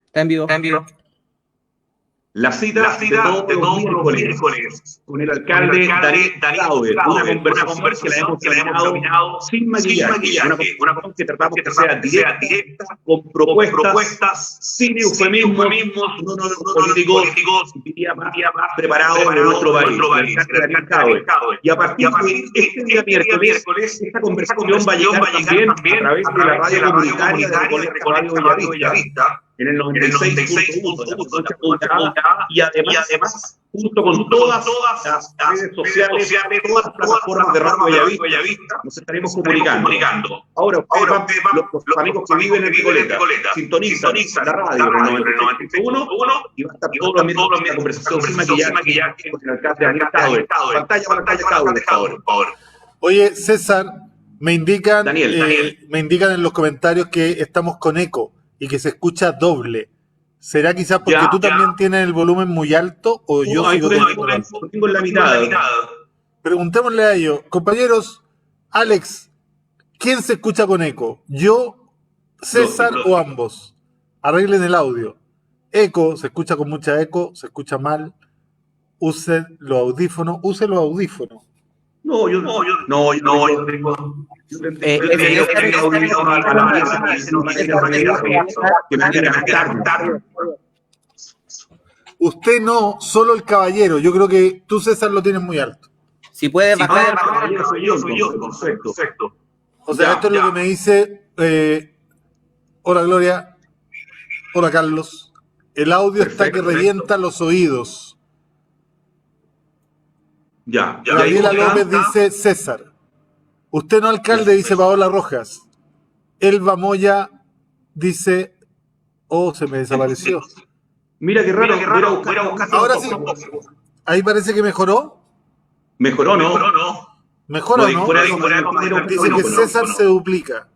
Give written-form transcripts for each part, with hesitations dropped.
Está en vivo. La cita de todos los miércoles con el alcalde Daniel Claude, una conversación que la hemos denominado sin maquillaje, una conversación que tratamos que sea directa, con propuestas, sin eufemismos, unos políticos diría más preparados de nuestro país, el alcalde Daniel Claude. Y a partir de este día miércoles, esta conversación va a llegar también a través de la radio comunitaria de Radio Bellavista, en el 96.1 y además junto con todas las redes sociales, todas las plataformas de Radio Bellavista, nos estaremos comunicando. Ahora, los amigos que viven en Recoleta, sintonizan la radio en el 96.1 y va a estar todos los miércoles la conversación sin maquillaje con el alcalde Daniel Claude. Pantalla, por favor. Oye, César, me indican Daniel. me indican en los comentarios que estamos con eco y que se escucha doble. ¿Será quizás porque tú también tienes el volumen muy alto o yo sigo tengo en la mitad? Preguntémosle a ellos. Compañeros, Alex, ¿quién se escucha con eco? ¿Yo, César o ambos? Arreglen el audio. Eco, se escucha con mucha eco, se escucha mal. Use los audífonos. No, yo tengo. Usted no, solo el caballero. Yo creo que tú, César, lo tienes muy alto. Si puede bajar. Soy yo. Perfecto. O sea, esto es lo que me dice. Hola, Gloria. Hola, Carlos. El audio está que revienta los oídos. Gabriela López dice César. Usted no alcalde, dice Paola Rojas. Elba Moya dice. Oh, se me desapareció. Mira qué raro. Ahora sí. Ahí parece que mejoró. Mejoró, ¿no? Mejoró, ¿no? Dice que César se duplica.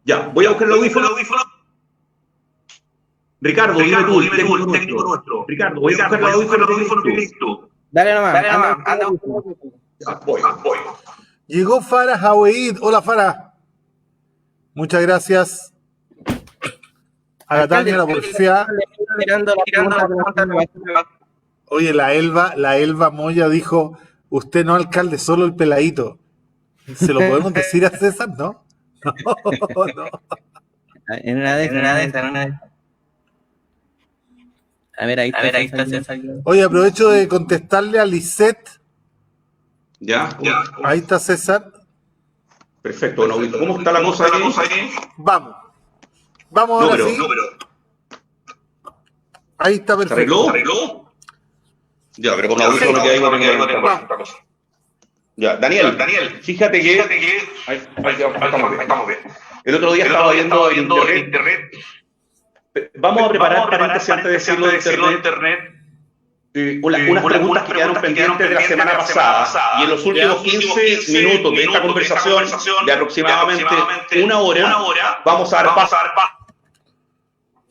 Ya, voy a buscar el audífono. Ricardo, dime tú, el técnico nuestro. Ricardo, voy a buscar el audífono que listo. Dale nomás. Anda. Ya, voy. Llegó Farah Haweid. Hola, Farah. Muchas gracias. A Tania la porfía. Oye, la Elba Moya dijo, usted no alcalde, solo el peladito. ¿Se lo podemos decir a César, no? No. En una de esas. A ver, ahí está César. Oye, aprovecho de contestarle a Lisette. Ya. Ahí está César. Perfecto. ¿Cómo está la cosa ahí? Vamos ahora sí. Ahí está perfecto. ¿Se arregló? Ya, pero con audífono que hay otra cosa. Ya, Daniel, fíjate que ahí estamos bien. El otro día estaba viendo en internet. Vamos a preparar paréntesis antes de decirlo de internet. Unas preguntas que quedaron pendientes de la semana pasada. Y en los últimos 15 minutos de esta conversación, de aproximadamente una hora, vamos a dar paso.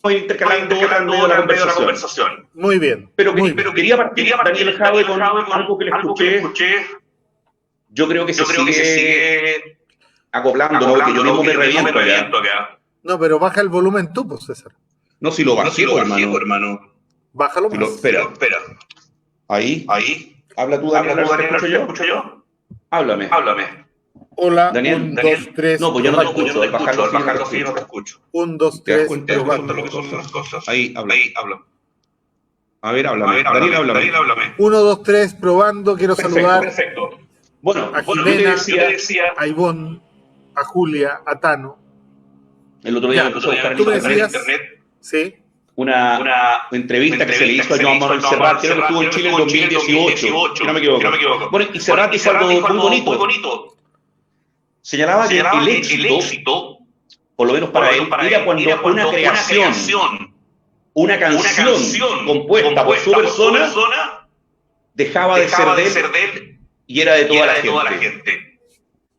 Vamos intercalando otras medio de la conversación. Muy bien. Pero quería partir, Daniel Jave, con algo que le escuché. Yo creo que se sigue acoplando, ¿no? Que yo mismo me reviento acá. No, pero baja el volumen tú, pues, César. No, si lo bajé, hermano. Bájalo más. Espera. Ahí. Habla tú, Daniel, ¿te escucho yo? Háblame. Hola, Daniel, 1, 2, 3. No, pues yo no te escucho. Al bajarlo sí no te escucho. 1, 2, 3. ¿Te das cuenta lo que son las cosas? Ahí, habla. A ver, háblame. Daniel, háblame. 1, 2, 3, probando. Quiero saludar Perfecto. Bueno, a Jimena, yo te decía, a Ivonne, a Julia, a Tano. El otro día me puse a buscar en internet. Sí. Una entrevista que se le hizo a Joan Manuel Serrat, que estuvo en Chile en 2018, si no me equivoco. Bueno, y Serrat dijo algo muy bonito. Señalaba que el éxito, por lo menos para él, era cuando una creación, una canción compuesta por su persona, dejaba de ser de él y era de toda la gente.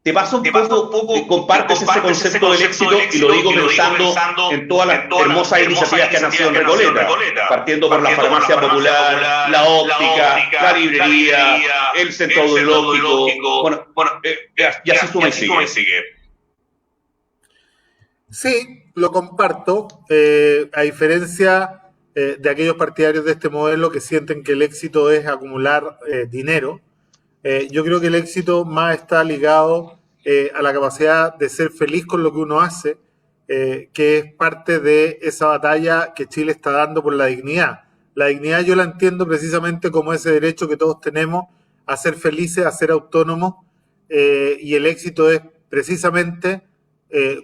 Te pasa un poco, compartes ese concepto del éxito, y lo digo pensando en todas las hermosas iniciativas que han nacido en Recoleta, partiendo por la farmacia popular, la óptica, la librería, el centro audiológico, bueno, y así suma y sigue. Sí, lo comparto, a diferencia de aquellos partidarios de este modelo que sienten que el éxito es acumular dinero. Yo creo que el éxito más está ligado a la capacidad de ser feliz con lo que uno hace, que es parte de esa batalla que Chile está dando por la dignidad. La dignidad yo la entiendo precisamente como ese derecho que todos tenemos a ser felices, a ser autónomos, y el éxito es precisamente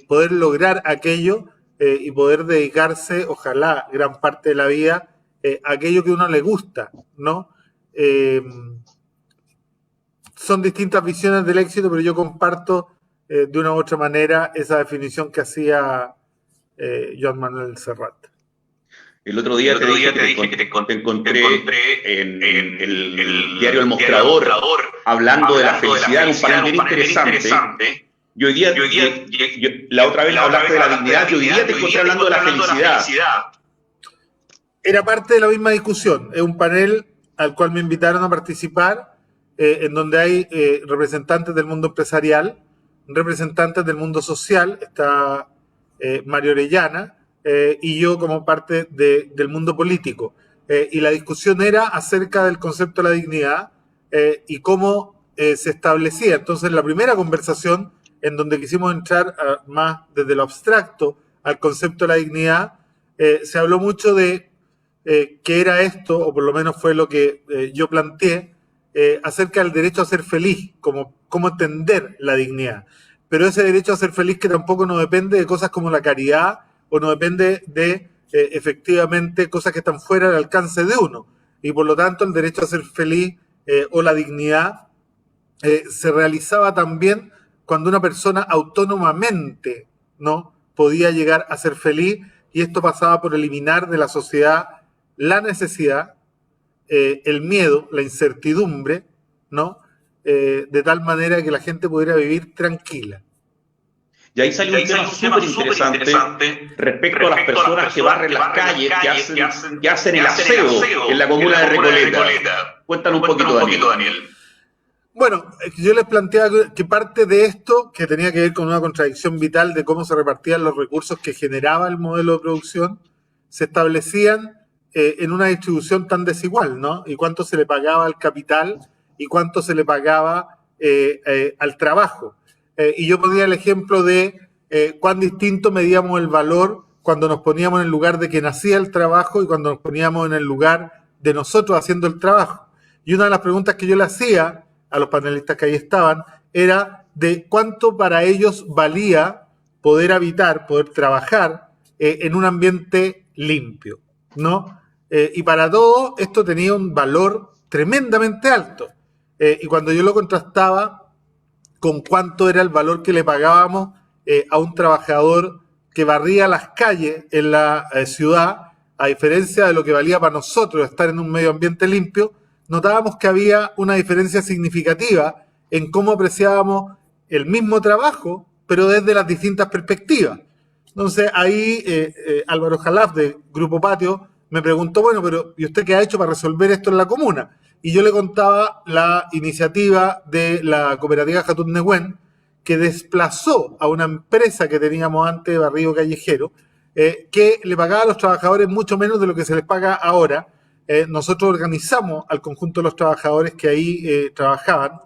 poder lograr aquello y poder dedicarse, ojalá, gran parte de la vida a aquello que a uno le gusta, ¿no? Son distintas visiones del éxito, pero yo comparto de una u otra manera esa definición que hacía Joan Manuel Serrat. El otro día te dije que te encontré en el diario El Mostrador hablando de la felicidad, un panel bien interesante. Y hoy día, la otra vez hablaste de la dignidad, y hoy día te encontré hablando de la felicidad. Era parte de la misma discusión. Es un panel al cual me invitaron a participar, en donde hay representantes del mundo empresarial, representantes del mundo social, está Mario Orellana, y yo como parte del mundo político. Y la discusión era acerca del concepto de la dignidad y cómo se establecía. Entonces, la primera conversación, en donde quisimos entrar más desde lo abstracto al concepto de la dignidad, se habló mucho de qué era esto, o por lo menos fue lo que yo planteé, acerca del derecho a ser feliz, cómo entender la dignidad. Pero ese derecho a ser feliz que tampoco no depende de cosas como la caridad, o no depende de efectivamente cosas que están fuera del alcance de uno. Y por lo tanto el derecho a ser feliz o la dignidad se realizaba también cuando una persona autónomamente, ¿no?, podía llegar a ser feliz, y esto pasaba por eliminar de la sociedad la necesidad, el miedo, la incertidumbre, ¿no?, de tal manera que la gente pudiera vivir tranquila. Y ahí salió un tema súper interesante respecto a las personas que barren las calles, que hacen el aseo en la comuna de Recoleta. Cuéntanos un poquito, Daniel. Bueno, yo les planteaba que parte de esto, que tenía que ver con una contradicción vital de cómo se repartían los recursos que generaba el modelo de producción, se establecían en una distribución tan desigual, ¿no? Y cuánto se le pagaba al capital y cuánto se le pagaba al trabajo. Y yo ponía el ejemplo de cuán distinto medíamos el valor cuando nos poníamos en el lugar de quien hacía el trabajo y cuando nos poníamos en el lugar de nosotros haciendo el trabajo. Y una de las preguntas que yo le hacía a los panelistas que ahí estaban era de cuánto para ellos valía poder habitar, poder trabajar en un ambiente limpio, ¿no? Y para todo esto tenía un valor tremendamente alto. Y cuando yo lo contrastaba con cuánto era el valor que le pagábamos a un trabajador que barría las calles en la ciudad, a diferencia de lo que valía para nosotros estar en un medio ambiente limpio, notábamos que había una diferencia significativa en cómo apreciábamos el mismo trabajo, pero desde las distintas perspectivas. Entonces ahí Álvaro Jalaf de Grupo Patio me preguntó, bueno, pero ¿y usted qué ha hecho para resolver esto en la comuna? Y yo le contaba la iniciativa de la cooperativa Jatún Nehuen, que desplazó a una empresa que teníamos antes de barrido callejero, que le pagaba a los trabajadores mucho menos de lo que se les paga ahora. Nosotros organizamos al conjunto de los trabajadores que ahí trabajaban,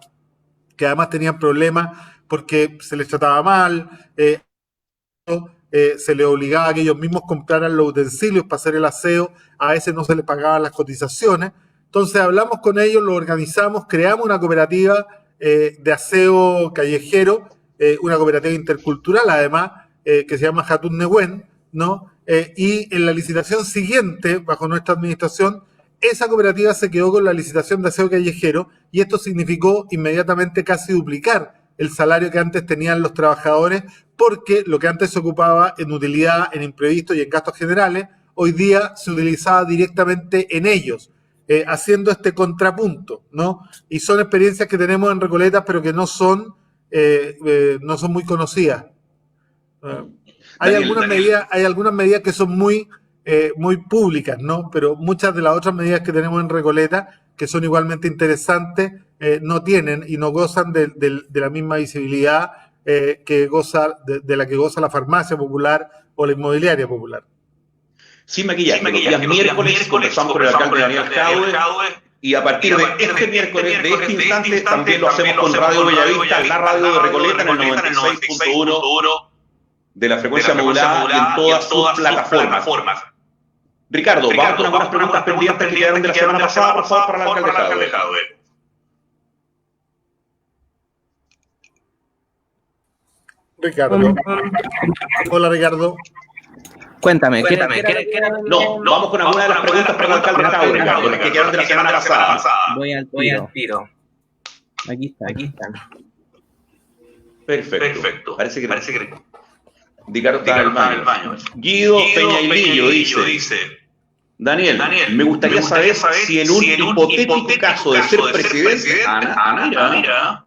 que además tenían problemas porque se les trataba mal, se les obligaba a que ellos mismos compraran los utensilios para hacer el aseo, a veces no se les pagaban las cotizaciones. Entonces hablamos con ellos, lo organizamos, creamos una cooperativa de aseo callejero, una cooperativa intercultural además, que se llama Jatún Nehuen, ¿no? Y en la licitación siguiente, bajo nuestra administración, esa cooperativa se quedó con la licitación de aseo callejero, y esto significó inmediatamente casi duplicar el salario que antes tenían los trabajadores, porque lo que antes se ocupaba en utilidad, en imprevistos y en gastos generales, hoy día se utilizaba directamente en ellos, haciendo este contrapunto, ¿no? Y son experiencias que tenemos en Recoleta, pero que no son muy conocidas. Hay algunas medidas que son muy públicas, ¿no? Pero muchas de las otras medidas que tenemos en Recoleta, que son igualmente interesantes, no tienen y no gozan de la misma visibilidad que goza, de la que goza la farmacia popular o la inmobiliaria popular. Sin maquillaje, los días miércoles conversamos con el alcalde Daniel Jadwe, y a partir de este miércoles, de este instante, también lo hacemos con Radio Bellavista, la radio de Recoleta, en el 96.1 de la frecuencia modulada y en todas sus plataformas. Ricardo, vamos con algunas preguntas pendientes que quedaron de la semana pasada, por favor, para el alcalde Jadwe. Ricardo. Hola, Ricardo. Cuéntame. No, vamos con algunas de las preguntas para el alcalde Jadwe, Ricardo, las que quedaron de la semana pasada. Voy al tiro. Aquí están. Perfecto. Parece que Ricardo está en el baño. Guido Peñailillo dice: Daniel, me gustaría saber si en un hipotético caso de ser presidente, mira,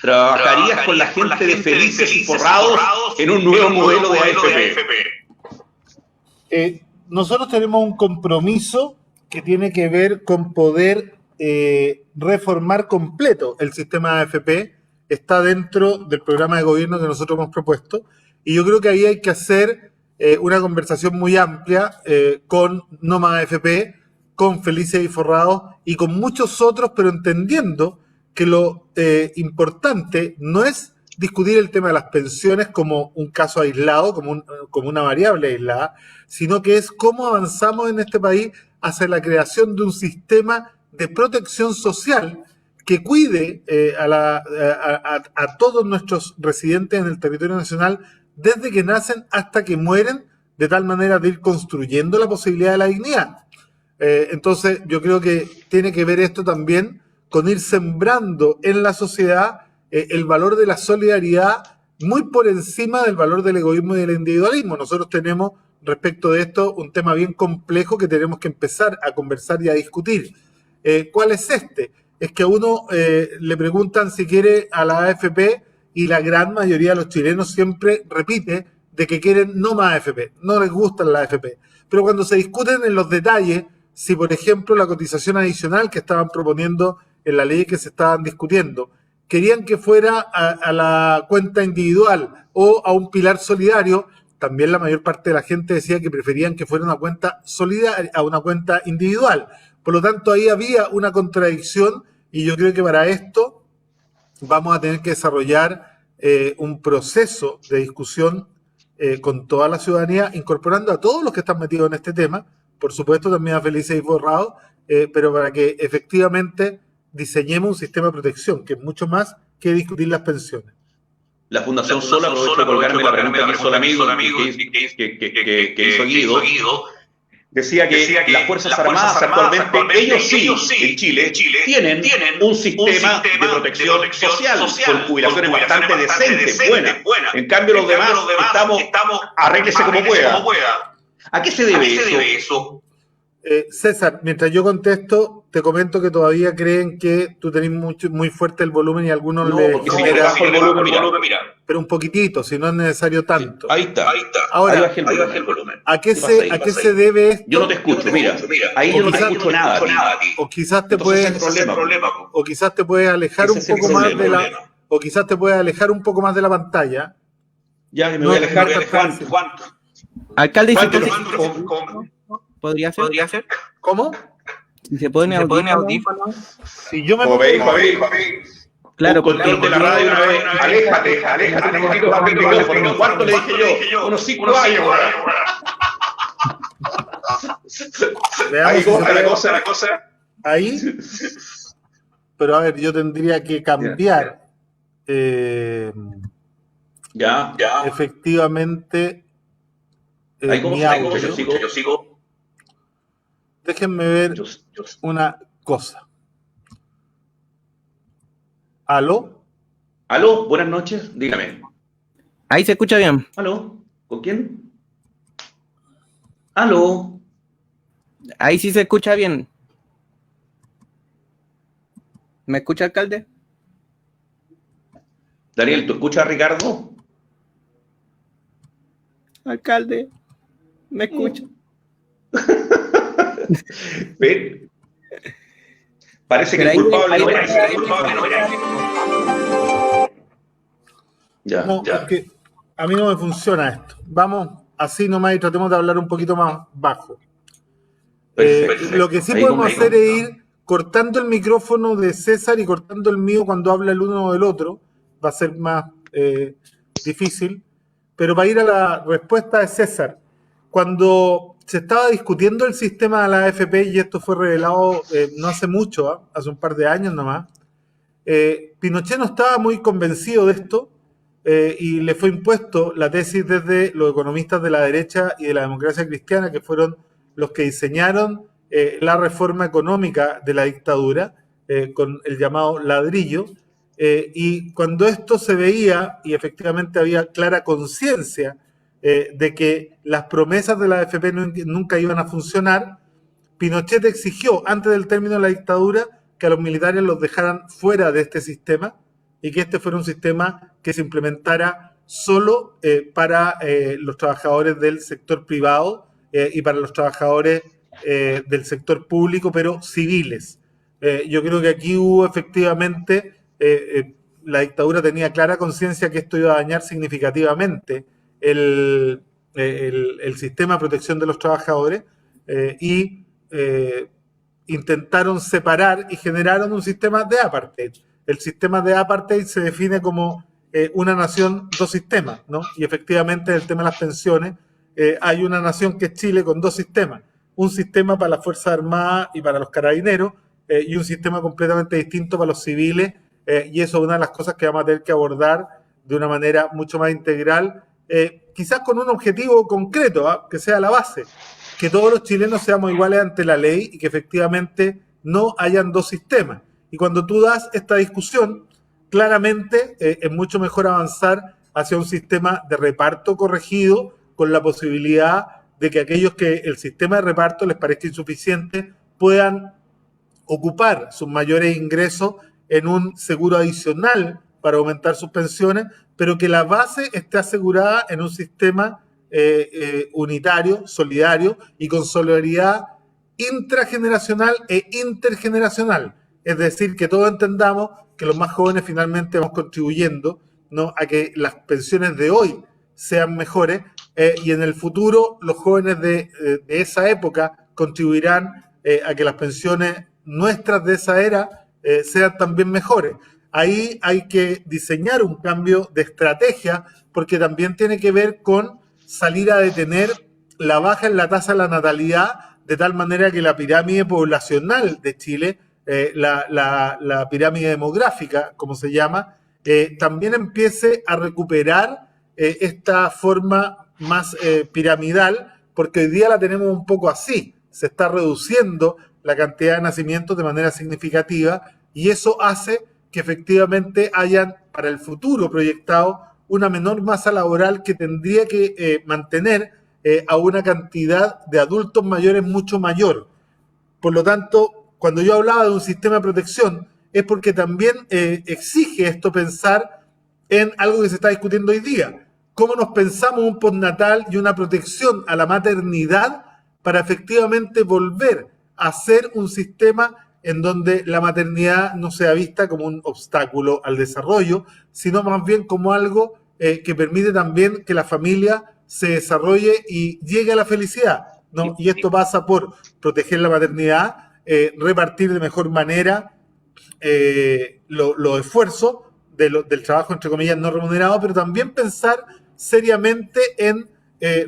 trabajarías con la gente de Felices y Forrados en un nuevo modelo de AFP. Nosotros tenemos un compromiso que tiene que ver con poder reformar completo el sistema de AFP. Está dentro del programa de gobierno que nosotros hemos propuesto, y yo creo que ahí hay que hacer una conversación muy amplia con No Más AFP, con Felices y Forrados y con muchos otros, pero entendiendo que lo importante no es discutir el tema de las pensiones como un caso aislado, como una variable aislada, sino que es cómo avanzamos en este país hacia la creación de un sistema de protección social que cuide a todos nuestros residentes en el territorio nacional desde que nacen hasta que mueren, de tal manera de ir construyendo la posibilidad de la dignidad. Entonces, yo creo que tiene que ver esto también con ir sembrando en la sociedad el valor de la solidaridad muy por encima del valor del egoísmo y del individualismo. Nosotros tenemos respecto de esto un tema bien complejo que tenemos que empezar a conversar y a discutir. ¿Cuál es este? Es que a uno le preguntan si quiere a la AFP y la gran mayoría de los chilenos siempre repite de que quieren no más AFP, no les gustan las AFP. Pero cuando se discuten en los detalles, si por ejemplo la cotización adicional que estaban proponiendo en la ley que se estaban discutiendo, querían que fuera a la cuenta individual o a un pilar solidario, también la mayor parte de la gente decía que preferían que fuera una cuenta solidaria a una cuenta individual. Por lo tanto, ahí había una contradicción y yo creo que para esto vamos a tener que desarrollar un proceso de discusión con toda la ciudadanía, incorporando a todos los que están metidos en este tema, por supuesto también a Felices y Forrados, pero para que efectivamente diseñemos un sistema de protección, que es mucho más que discutir las pensiones. La Fundación Sol, aprovecho de colgarme la pregunta que hizo el amigo que hizo Guido, decía que las Fuerzas Armadas actualmente, ellos sí, en Chile, tienen un sistema de protección social, con jubilaciones bastante decentes, buenas. En cambio, los demás estamos, arréglese como pueda. ¿A qué se debe eso? César, mientras yo contesto, te comento que todavía creen que tú tenés muy fuerte el volumen y a algunos no, porque si le bajo el volumen, mira. Pero un poquitito, si no es necesario tanto. Sí, ahí está. Ahora, ahí bajé el volumen. ¿A qué se debe esto? Yo no te escucho, mira. Ahí yo no te escucho nada. O quizás te puedes alejar un poco más de la... O quizás te puedes alejar un poco más de la pantalla. Ya, me voy a alejar. ¿Cuánto? Alcalde, ¿Podría ser? ¿Cómo? Si se pone audífono. Si yo me pongo... Claro, porque de la radio una vez, aléjate. ¿Cuánto le dije yo? Unos 5 años. Veamos si la cosa. Ahí. Pero a ver, yo tendría que cambiar. Ya. Efectivamente. Ahí como yo sigo. Déjenme ver una cosa. ¿Aló? ¿Aló? Buenas noches, dígame. Ahí se escucha bien. ¿Aló? ¿Con quién? ¿Aló? Ahí sí se escucha bien. ¿Me escucha, alcalde? Daniel, ¿tú escuchas a Ricardo? Alcalde, ¿me escucha? ¿Ven? Parece que el culpable no era. No, es que a mí no me funciona esto. Vamos así nomás y tratemos de hablar un poquito más bajo. Lo que sí podemos hacer es ir cortando el micrófono de César y cortando el mío cuando habla el uno del otro. Va a ser más difícil. Pero para ir a la respuesta de César, cuando se estaba discutiendo el sistema de la AFP, y esto fue revelado no hace mucho, hace un par de años nomás, Pinochet no estaba muy convencido de esto y le fue impuesto la tesis desde los economistas de la derecha y de la democracia cristiana, que fueron los que diseñaron la reforma económica de la dictadura con el llamado ladrillo. Y cuando esto se veía y efectivamente había clara conciencia de que las promesas de la AFP nunca iban a funcionar, Pinochet exigió antes del término de la dictadura que a los militares los dejaran fuera de este sistema y que este fuera un sistema que se implementara solo para los trabajadores del sector privado y para los trabajadores del sector público, pero civiles. Yo creo que aquí hubo efectivamente, la dictadura tenía clara conciencia que esto iba a dañar significativamente el sistema de protección de los trabajadores y intentaron separar y generaron un sistema de apartheid. El sistema de apartheid se define como una nación, dos sistemas, ¿no? Y efectivamente en el tema de las pensiones hay una nación que es Chile con dos sistemas. Un sistema para las Fuerzas Armadas y para los carabineros y un sistema completamente distinto para los civiles y eso es una de las cosas que vamos a tener que abordar de una manera mucho más integral, quizás con un objetivo concreto, que sea la base, que todos los chilenos seamos iguales ante la ley y que efectivamente no hayan dos sistemas. Y cuando tú das esta discusión, claramente es mucho mejor avanzar hacia un sistema de reparto corregido con la posibilidad de que aquellos que el sistema de reparto les parezca insuficiente puedan ocupar sus mayores ingresos en un seguro adicional para aumentar sus pensiones, pero que la base esté asegurada en un sistema unitario, solidario y con solidaridad intrageneracional e intergeneracional. Es decir, que todos entendamos que los más jóvenes finalmente vamos contribuyendo, ¿no?, a que las pensiones de hoy sean mejores y en el futuro los jóvenes de esa época contribuirán a que las pensiones nuestras de esa era sean también mejores. Ahí hay que diseñar un cambio de estrategia porque también tiene que ver con salir a detener la baja en la tasa de la natalidad de tal manera que la pirámide poblacional de Chile, la pirámide demográfica, como se llama, también empiece a recuperar esta forma más piramidal, porque hoy día la tenemos un poco así. Se está reduciendo la cantidad de nacimientos de manera significativa y eso hace que efectivamente hayan para el futuro proyectado una menor masa laboral que tendría que mantener a una cantidad de adultos mayores mucho mayor. Por lo tanto, cuando yo hablaba de un sistema de protección, es porque también exige esto pensar en algo que se está discutiendo hoy día. ¿Cómo nos pensamos un postnatal y una protección a la maternidad para efectivamente volver a ser un sistema en donde la maternidad no sea vista como un obstáculo al desarrollo, sino más bien como algo que permite también que la familia se desarrolle y llegue a la felicidad, ¿no? Y esto pasa por proteger la maternidad, repartir de mejor manera los esfuerzos del trabajo, entre comillas, no remunerado, pero también pensar seriamente en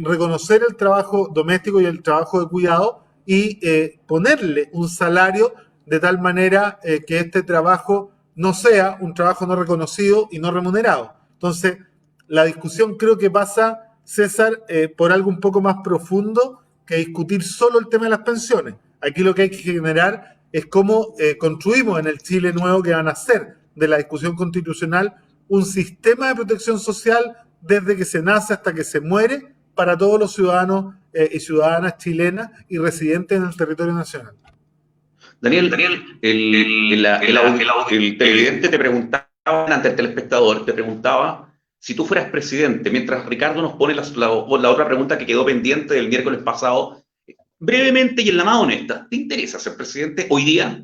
reconocer el trabajo doméstico y el trabajo de cuidado y ponerle un salario de tal manera que este trabajo no sea un trabajo no reconocido y no remunerado. Entonces, la discusión creo que pasa, César, por algo un poco más profundo que discutir solo el tema de las pensiones. Aquí lo que hay que generar es cómo construimos en el Chile nuevo que van a hacer de la discusión constitucional un sistema de protección social desde que se nace hasta que se muere para todos los ciudadanos y ciudadanas chilenas y residentes en el territorio nacional. Daniel, el televidente te preguntaba, ante el telespectador, te preguntaba si tú fueras presidente, mientras Ricardo nos pone la otra pregunta que quedó pendiente del miércoles pasado, brevemente y en la más honesta, ¿te interesa ser presidente hoy día?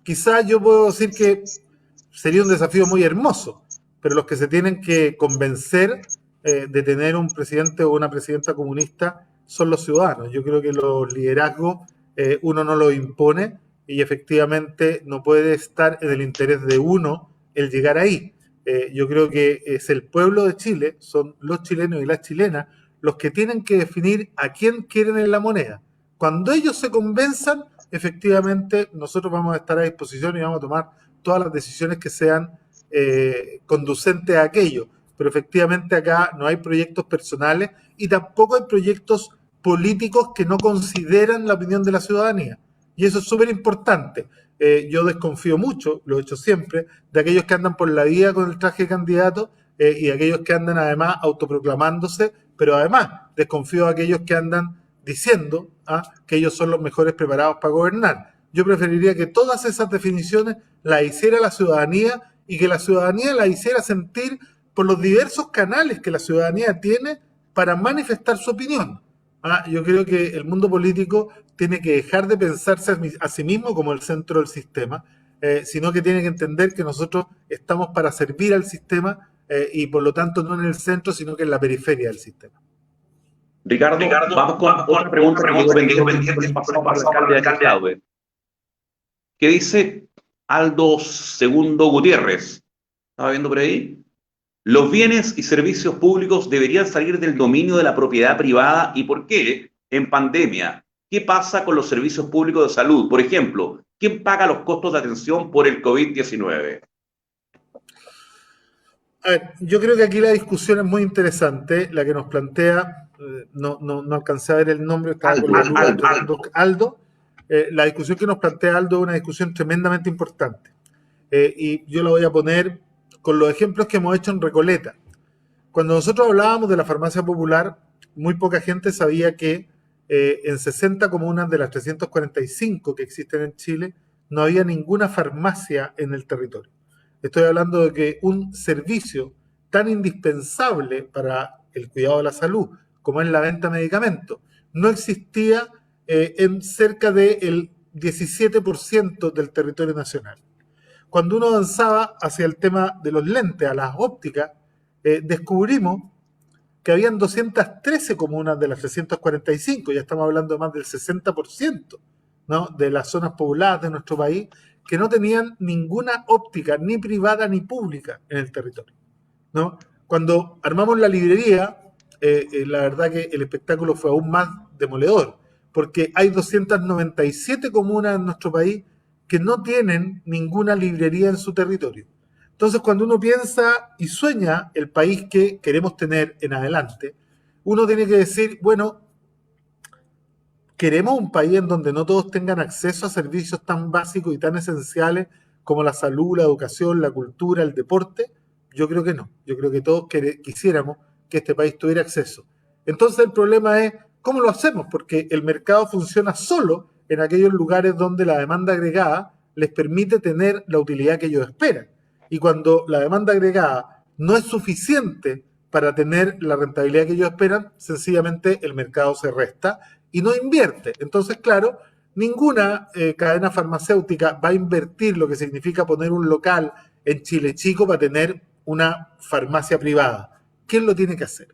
quizás yo puedo decir que sería un desafío muy hermoso, pero los que se tienen que convencer de tener un presidente o una presidenta comunista son los ciudadanos. Yo creo que los liderazgos uno no los impone y efectivamente no puede estar en el interés de uno el llegar ahí. Yo creo que es el pueblo de Chile, son los chilenos y las chilenas los que tienen que definir a quién quieren en la moneda. Cuando ellos se convenzan, efectivamente nosotros vamos a estar a disposición y vamos a tomar todas las decisiones que sean conducentes a aquello. Pero efectivamente acá no hay proyectos personales y tampoco hay proyectos políticos que no consideran la opinión de la ciudadanía. Y eso es súper importante. Yo desconfío mucho, lo he hecho siempre, de aquellos que andan por la vida con el traje de candidato y de aquellos que andan además autoproclamándose, pero además desconfío de aquellos que andan diciendo que ellos son los mejores preparados para gobernar. Yo preferiría que todas esas definiciones las hiciera la ciudadanía y que la ciudadanía las hiciera sentir por los diversos canales que la ciudadanía tiene para manifestar su opinión. Yo creo que el mundo político tiene que dejar de pensarse a sí mismo como el centro del sistema, sino que tiene que entender que nosotros estamos para servir al sistema y por lo tanto no en el centro, sino que en la periferia del sistema. Ricardo, vamos con otra pregunta que quedó pendiente para el alcalde. ¿Qué dice Aldo Segundo Gutiérrez? ¿Estaba viendo por ahí? Los bienes y servicios públicos deberían salir del dominio de la propiedad privada. ¿Y por qué? En pandemia, ¿qué pasa con los servicios públicos de salud? Por ejemplo, ¿quién paga los costos de atención por el COVID-19? A ver, yo creo que aquí la discusión es muy interesante, la que nos plantea, no alcancé a ver el nombre, estaba con la duda, Aldo. La discusión que nos plantea Aldo es una discusión tremendamente importante. Y yo la voy a poner con los ejemplos que hemos hecho en Recoleta. Cuando nosotros hablábamos de la farmacia popular, muy poca gente sabía que en 60 comunas de las 345 que existen en Chile, no había ninguna farmacia en el territorio. Estoy hablando de que un servicio tan indispensable para el cuidado de la salud como es la venta de medicamentos no existía en cerca del 17% del territorio nacional. Cuando uno avanzaba hacia el tema de los lentes, a las ópticas, descubrimos que habían 213 comunas de las 345, ya estamos hablando de más del 60%, ¿no?, de las zonas pobladas de nuestro país, que no tenían ninguna óptica, ni privada ni pública, en el territorio, ¿no? Cuando armamos la librería, la verdad que el espectáculo fue aún más demoledor, porque hay 297 comunas en nuestro país que no tienen ninguna librería en su territorio. Entonces, cuando uno piensa y sueña el país que queremos tener en adelante, uno tiene que decir, bueno, ¿queremos un país en donde no todos tengan acceso a servicios tan básicos y tan esenciales como la salud, la educación, la cultura, el deporte? Yo creo que no. Yo creo que todos quisiéramos que este país tuviera acceso. Entonces el problema es, ¿cómo lo hacemos? Porque el mercado funciona solo en aquellos lugares donde la demanda agregada les permite tener la utilidad que ellos esperan. Y cuando la demanda agregada no es suficiente para tener la rentabilidad que ellos esperan, sencillamente el mercado se resta y no invierte. Entonces, claro, ninguna cadena farmacéutica va a invertir lo que significa poner un local en Chile Chico para tener una farmacia privada. ¿Quién lo tiene que hacer?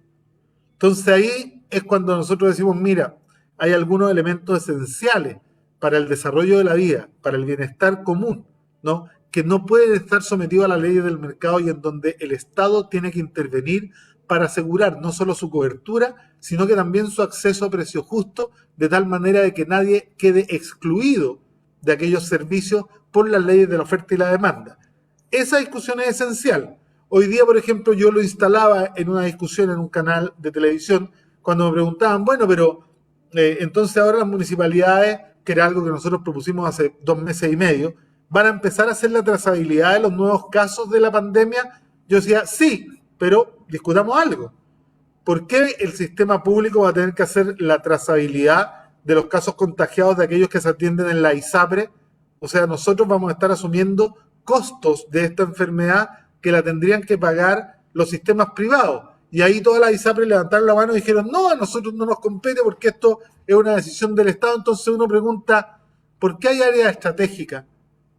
Entonces ahí es cuando nosotros decimos, mira, hay algunos elementos esenciales para el desarrollo de la vida, para el bienestar común, ¿no?, que no pueden estar sometidos a la ley del mercado y en donde el Estado tiene que intervenir para asegurar no solo su cobertura, sino que también su acceso a precio justo, de tal manera de que nadie quede excluido de aquellos servicios por las leyes de la oferta y la demanda. Esa discusión es esencial. Hoy día, por ejemplo, yo lo instalaba en una discusión en un canal de televisión cuando me preguntaban, bueno, pero entonces ahora las municipalidades, que era algo que nosotros propusimos hace 2 meses y medio, ¿van a empezar a hacer la trazabilidad de los nuevos casos de la pandemia? Yo decía, sí, pero discutamos algo. ¿Por qué el sistema público va a tener que hacer la trazabilidad de los casos contagiados de aquellos que se atienden en la ISAPRE? O sea, nosotros vamos a estar asumiendo costos de esta enfermedad que la tendrían que pagar los sistemas privados. Y ahí todas las ISAPRE levantaron la mano y dijeron, no, a nosotros no nos compete porque esto es una decisión del Estado. Entonces uno pregunta, ¿por qué hay áreas estratégicas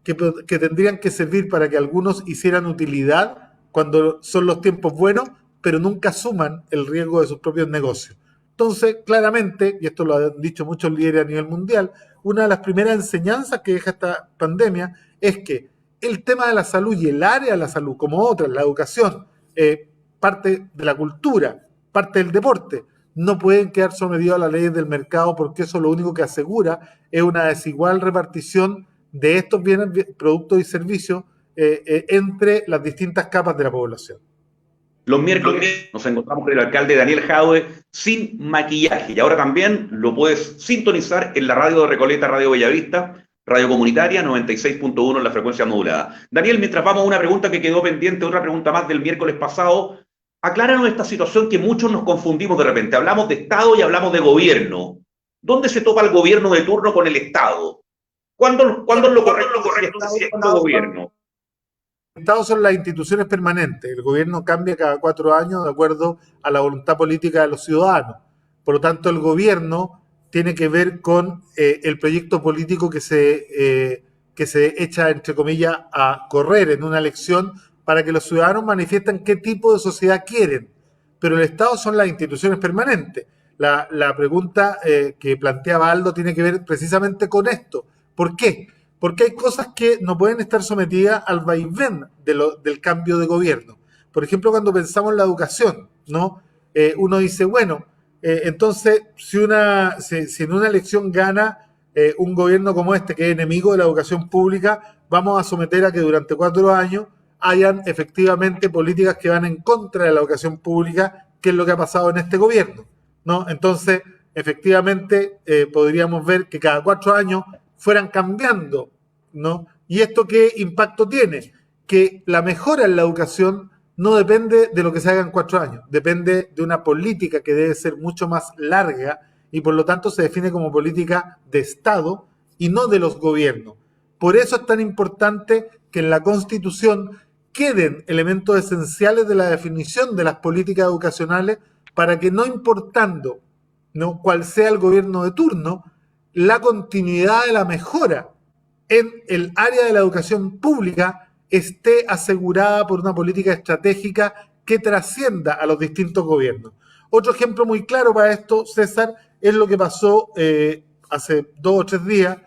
que tendrían que servir para que algunos hicieran utilidad cuando son los tiempos buenos, pero nunca suman el riesgo de sus propios negocios. Entonces, claramente, y esto lo han dicho muchos líderes a nivel mundial, una de las primeras enseñanzas que deja esta pandemia es que el tema de la salud y el área de la salud, como otras, la educación, parte de la cultura, parte del deporte, no pueden quedar sometidos a las leyes del mercado, porque eso lo único que asegura es una desigual repartición de estos bienes, productos y servicios entre las distintas capas de la población. Los miércoles nos encontramos con el alcalde Daniel Jadue sin maquillaje, y ahora también lo puedes sintonizar en la radio de Recoleta, Radio Bellavista, radio comunitaria 96.1 en la frecuencia modulada. Daniel, mientras vamos a una pregunta que quedó pendiente, otra pregunta más del miércoles pasado, acláranos esta situación que muchos nos confundimos de repente. Hablamos de Estado y hablamos de gobierno. ¿Dónde se topa el gobierno de turno con el Estado? ¿Cuándo es lo correcto si Estado o gobierno? Estados son las instituciones permanentes. El gobierno cambia cada 4 años de acuerdo a la voluntad política de los ciudadanos. Por lo tanto, el gobierno tiene que ver con el proyecto político que se echa, entre comillas, a correr en una elección para que los ciudadanos manifiesten qué tipo de sociedad quieren. Pero el Estado son las instituciones permanentes. La pregunta que planteaba Aldo tiene que ver precisamente con esto. ¿Por qué? Porque hay cosas que no pueden estar sometidas al vaivén del cambio de gobierno. Por ejemplo, cuando pensamos en la educación, ¿no? Uno dice, bueno, entonces, si en una elección gana un gobierno como este, que es enemigo de la educación pública, vamos a someter a que durante 4 años hayan efectivamente políticas que van en contra de la educación pública, que es lo que ha pasado en este gobierno, ¿no? Entonces, efectivamente, podríamos ver que cada 4 años fueran cambiando, ¿no? ¿Y esto qué impacto tiene? Que la mejora en la educación no depende de lo que se haga en 4 años, depende de una política que debe ser mucho más larga y por lo tanto se define como política de Estado y no de los gobiernos. Por eso es tan importante que en la Constitución queden elementos esenciales de la definición de las políticas educacionales para que no importando, ¿no?, cuál sea el gobierno de turno, la continuidad de la mejora en el área de la educación pública esté asegurada por una política estratégica que trascienda a los distintos gobiernos. Otro ejemplo muy claro para esto, César, es lo que pasó hace 2 o 3 días,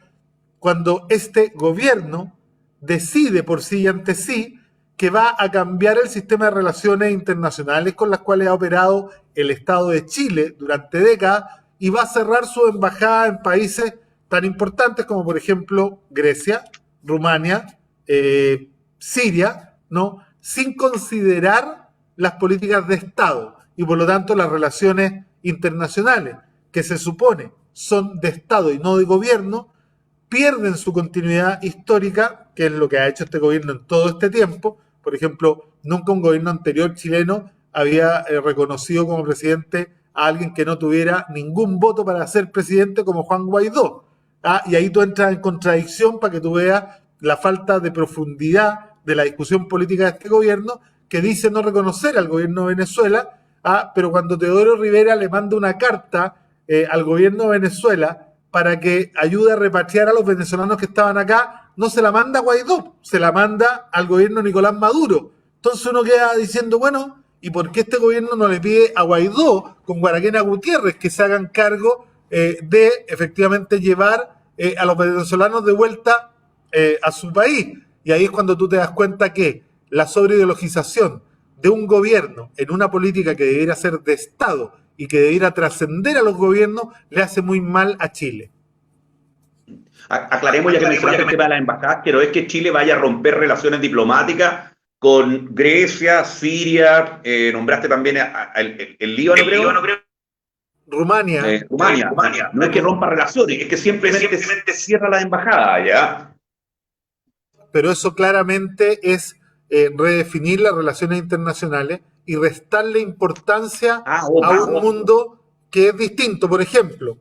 cuando este gobierno decide por sí y ante sí que va a cambiar el sistema de relaciones internacionales con las cuales ha operado el Estado de Chile durante décadas y va a cerrar su embajada en países tan importantes como, por ejemplo, Grecia, Rumania, Siria, ¿no?, sin considerar las políticas de Estado y, por lo tanto, las relaciones internacionales, que se supone son de Estado y no de gobierno, pierden su continuidad histórica, que es lo que ha hecho este gobierno en todo este tiempo. Por ejemplo, nunca un gobierno anterior chileno había reconocido como presidente a alguien que no tuviera ningún voto para ser presidente, como Juan Guaidó. Y ahí tú entras en contradicción para que tú veas la falta de profundidad de la discusión política de este gobierno, que dice no reconocer al gobierno de Venezuela, pero cuando Teodoro Rivera le manda una carta al gobierno de Venezuela para que ayude a repatriar a los venezolanos que estaban acá, no se la manda a Guaidó, se la manda al gobierno de Nicolás Maduro. Entonces uno queda diciendo, bueno, ¿y por qué este gobierno no le pide a Guaidó con Guaraquena Gutiérrez que se hagan cargo de efectivamente llevar a los venezolanos de vuelta a su país? Y ahí es cuando tú te das cuenta que la sobreideologización de un gobierno en una política que debiera ser de Estado y que debiera trascender a los gobiernos le hace muy mal a Chile. Aclaremos, ya que mencionaste el tema de las embajadas, que no es que Chile vaya a romper relaciones diplomáticas con Grecia, Siria, nombraste también el Líbano, creo. Rumania. Rumania. No es que rompa relaciones, es que simplemente cierra las embajadas, ¿ya? Pero eso claramente es redefinir las relaciones internacionales y restarle importancia a un mundo que es distinto. Por ejemplo,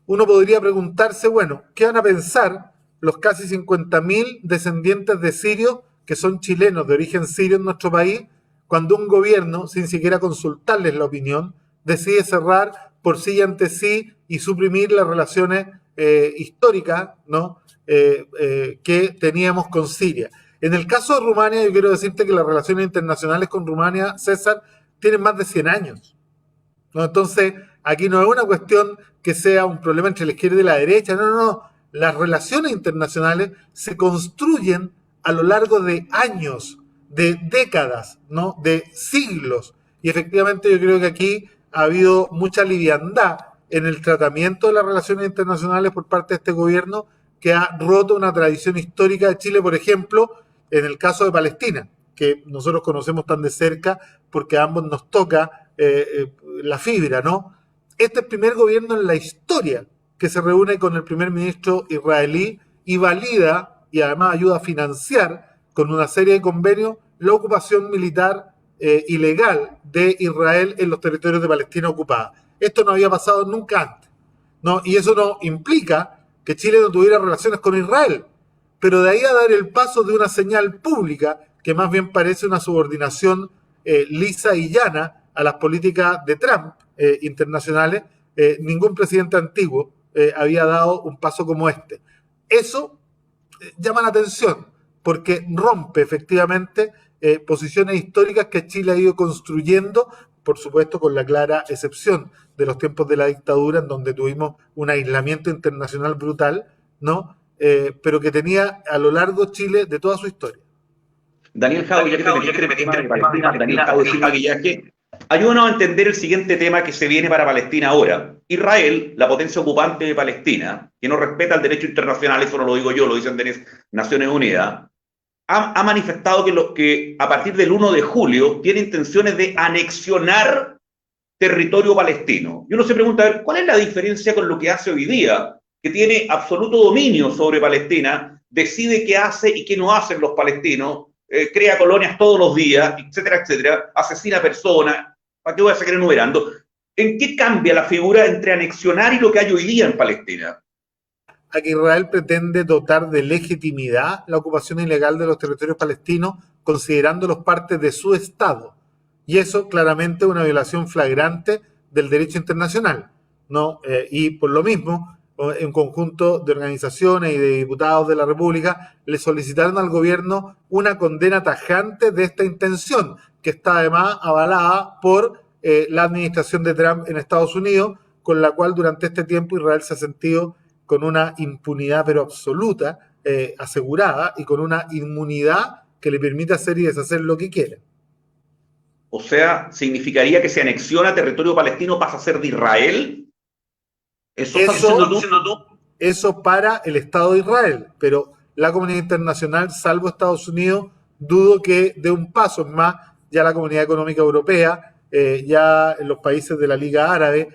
uno podría preguntarse, bueno, ¿qué van a pensar los casi 50.000 descendientes de sirios que son chilenos de origen sirio en nuestro país cuando un gobierno, sin siquiera consultarles la opinión, decide cerrar por sí y ante sí y suprimir las relaciones histórica, ¿no? Que teníamos con Siria. En el caso de Rumania, yo quiero decirte que las relaciones internacionales con Rumania, César, tienen más de 100 años, ¿no? Entonces, aquí no es una cuestión que sea un problema entre la izquierda y la derecha, no, no, no. Las relaciones internacionales se construyen a lo largo de años, de décadas, ¿no? De siglos. Y efectivamente yo creo que aquí ha habido mucha liviandad en el tratamiento de las relaciones internacionales por parte de este gobierno, que ha roto una tradición histórica de Chile, por ejemplo, en el caso de Palestina, que nosotros conocemos tan de cerca porque a ambos nos toca la fibra, ¿no? Este es el primer gobierno en la historia que se reúne con el primer ministro israelí y valida y además ayuda a financiar con una serie de convenios la ocupación militar ilegal de Israel en los territorios de Palestina ocupada. Esto no había pasado nunca antes, ¿no? Y eso no implica que Chile no tuviera relaciones con Israel, pero de ahí a dar el paso de una señal pública que más bien parece una subordinación lisa y llana a las políticas de Trump internacionales, ningún presidente antiguo había dado un paso como este. Eso llama la atención porque rompe efectivamente posiciones históricas que Chile ha ido construyendo, por supuesto con la clara excepción de los tiempos de la dictadura, en donde tuvimos un aislamiento internacional brutal, ¿no? Pero que tenía a lo largo Chile de toda su historia. Daniel Jau, ya que te metiste en el tema de Palestina, Daniel Jau de Sin Maquillaje, ayúdanos a entender el siguiente tema que se viene para Palestina ahora. Israel, la potencia ocupante de Palestina, que no respeta el derecho internacional, eso no lo digo yo, lo dicen Naciones Unidas, ha manifestado que a partir del 1 de julio tiene intenciones de anexionar territorio palestino. Y uno se pregunta, a ver, ¿cuál es la diferencia con lo que hace hoy día, que tiene absoluto dominio sobre Palestina, decide qué hace y qué no hacen los palestinos, crea colonias todos los días, etcétera, etcétera, asesina personas? ¿Para qué voy a seguir enumerando? ¿En qué cambia la figura entre anexionar y lo que hay hoy día en Palestina? A que Israel pretende dotar de legitimidad la ocupación ilegal de los territorios palestinos, considerándolos parte de su Estado. Y eso claramente es una violación flagrante del derecho internacional, ¿no? Y por lo mismo, un conjunto de organizaciones y de diputados de la República le solicitaron al gobierno una condena tajante de esta intención, que está además avalada por la administración de Trump en Estados Unidos, con la cual durante este tiempo Israel se ha sentido con una impunidad pero absoluta, asegurada, y con una inmunidad que le permite hacer y deshacer lo que quiera. O sea, ¿significaría que se anexiona territorio palestino, pasa a ser de Israel? ¿Eso estás diciendo tú? Eso para el Estado de Israel, pero la comunidad internacional, salvo Estados Unidos, dudo que dé un paso. Es más, ya la Comunidad Económica Europea, ya en los países de la Liga Árabe,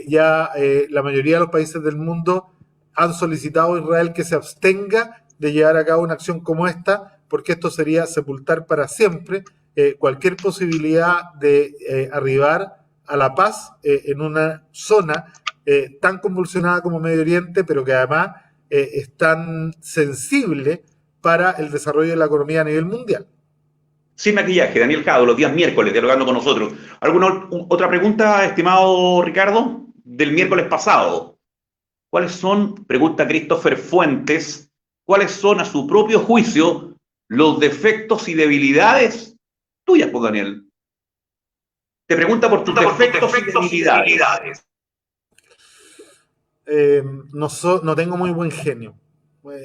la mayoría de los países del mundo han solicitado a Israel que se abstenga de llevar a cabo una acción como esta, porque esto sería sepultar para siempre cualquier posibilidad de arribar a la paz en una zona tan convulsionada como Medio Oriente, pero que además es tan sensible para el desarrollo de la economía a nivel mundial. Sin maquillaje, Daniel Jado, los días miércoles, dialogando con nosotros. ¿Alguna otra pregunta, estimado Ricardo, del miércoles pasado? ¿Cuáles son, pregunta Christopher Fuentes, cuáles son a su propio juicio los defectos y debilidades tuyas, pues, Daniel? Te pregunta por tus defectos y debilidades. No tengo muy buen genio.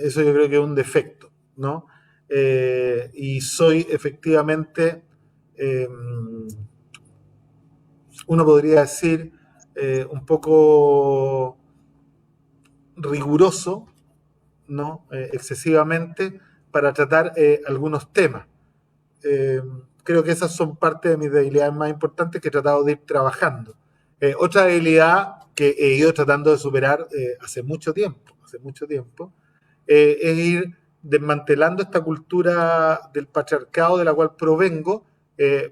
Eso yo creo que es un defecto, ¿no? Y soy efectivamente, uno podría decir, un poco riguroso, ¿no? Excesivamente para tratar algunos temas. Creo que esas son parte de mis debilidades más importantes que he tratado de ir trabajando. Otra debilidad que he ido tratando de superar hace mucho tiempo, es ir desmantelando esta cultura del patriarcado de la cual provengo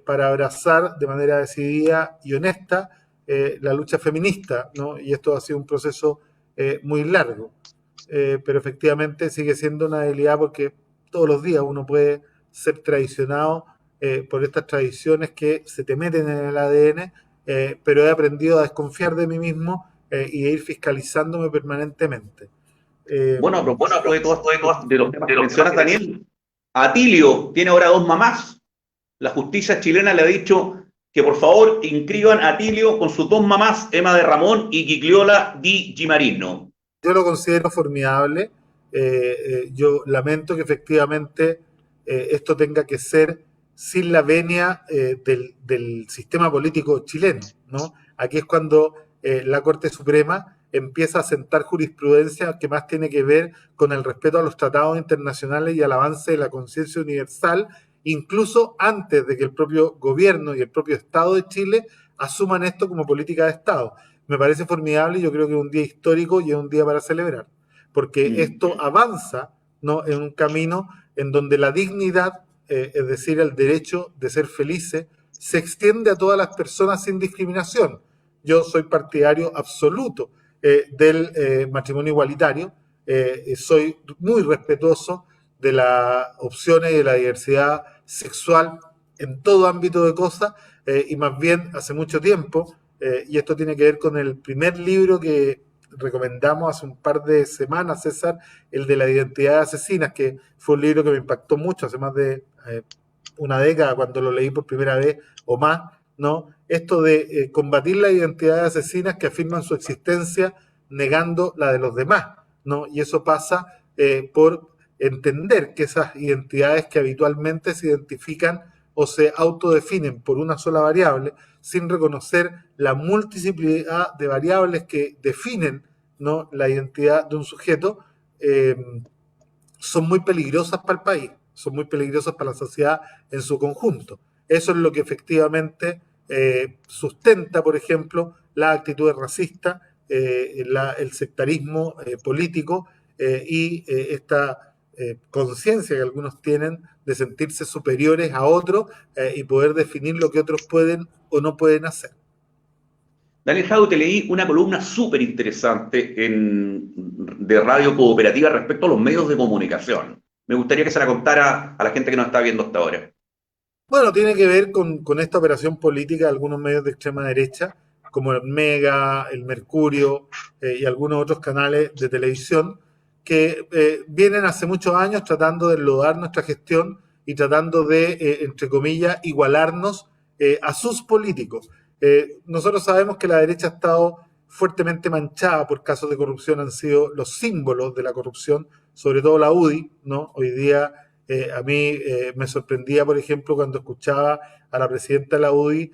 para abrazar de manera decidida y honesta la lucha feminista, ¿no? Y esto ha sido un proceso muy largo, pero efectivamente sigue siendo una debilidad porque todos los días uno puede ser traicionado por estas tradiciones que se te meten en el ADN, pero he aprendido a desconfiar de mí mismo y ir fiscalizándome permanentemente. Bueno, a propósito de los temas que mencionas, Daniel, Atilio tiene ahora 2 mamás. La justicia chilena le ha dicho que por favor inscriban a Atilio con sus 2 mamás, Emma de Ramón y Gigliola Di Gimarino. Yo lo considero formidable. Yo lamento que efectivamente esto tenga que ser sin la venia del sistema político chileno, ¿no? Aquí es cuando la Corte Suprema empieza a sentar jurisprudencia que más tiene que ver con el respeto a los tratados internacionales y al avance de la conciencia universal, incluso antes de que el propio gobierno y el propio Estado de Chile asuman esto como política de Estado. Me parece formidable y yo creo que es un día histórico y es un día para celebrar, porque esto avanza, ¿no?, en un camino en donde la dignidad, es decir, el derecho de ser felices, se extiende a todas las personas sin discriminación. Yo soy partidario absoluto del matrimonio igualitario, soy muy respetuoso de las opciones y de la diversidad sexual en todo ámbito de cosas, y más bien hace mucho tiempo, y esto tiene que ver con el primer libro que recomendamos hace un par de semanas, César, el de la identidad de asesinas, que fue un libro que me impactó mucho hace más de una década cuando lo leí por primera vez o más, ¿no? Esto de combatir la identidad de asesinas que afirman su existencia negando la de los demás, ¿no? Y eso pasa por entender que esas identidades que habitualmente se identifican o se autodefinen por una sola variable, sin reconocer la multiplicidad de variables que definen, ¿no?, la identidad de un sujeto, son muy peligrosas para el país, son muy peligrosas para la sociedad en su conjunto. Eso es lo que efectivamente sustenta, por ejemplo, las actitudes racistas, el sectarismo político y esta conciencia que algunos tienen de sentirse superiores a otros y poder definir lo que otros pueden o no pueden hacer. Daniel Jadue, te leí una columna súper interesante de Radio Cooperativa respecto a los medios de comunicación. Me gustaría que se la contara a la gente que nos está viendo hasta ahora. Bueno, tiene que ver con esta operación política de algunos medios de extrema derecha, como el Mega, el Mercurio y algunos otros canales de televisión, que vienen hace muchos años tratando de enlodar nuestra gestión y tratando de, entre comillas, igualarnos a sus políticos. Nosotros sabemos que la derecha ha estado fuertemente manchada por casos de corrupción, han sido los símbolos de la corrupción, sobre todo la UDI, ¿no? Hoy día a mí me sorprendía, por ejemplo, cuando escuchaba a la presidenta de la UDI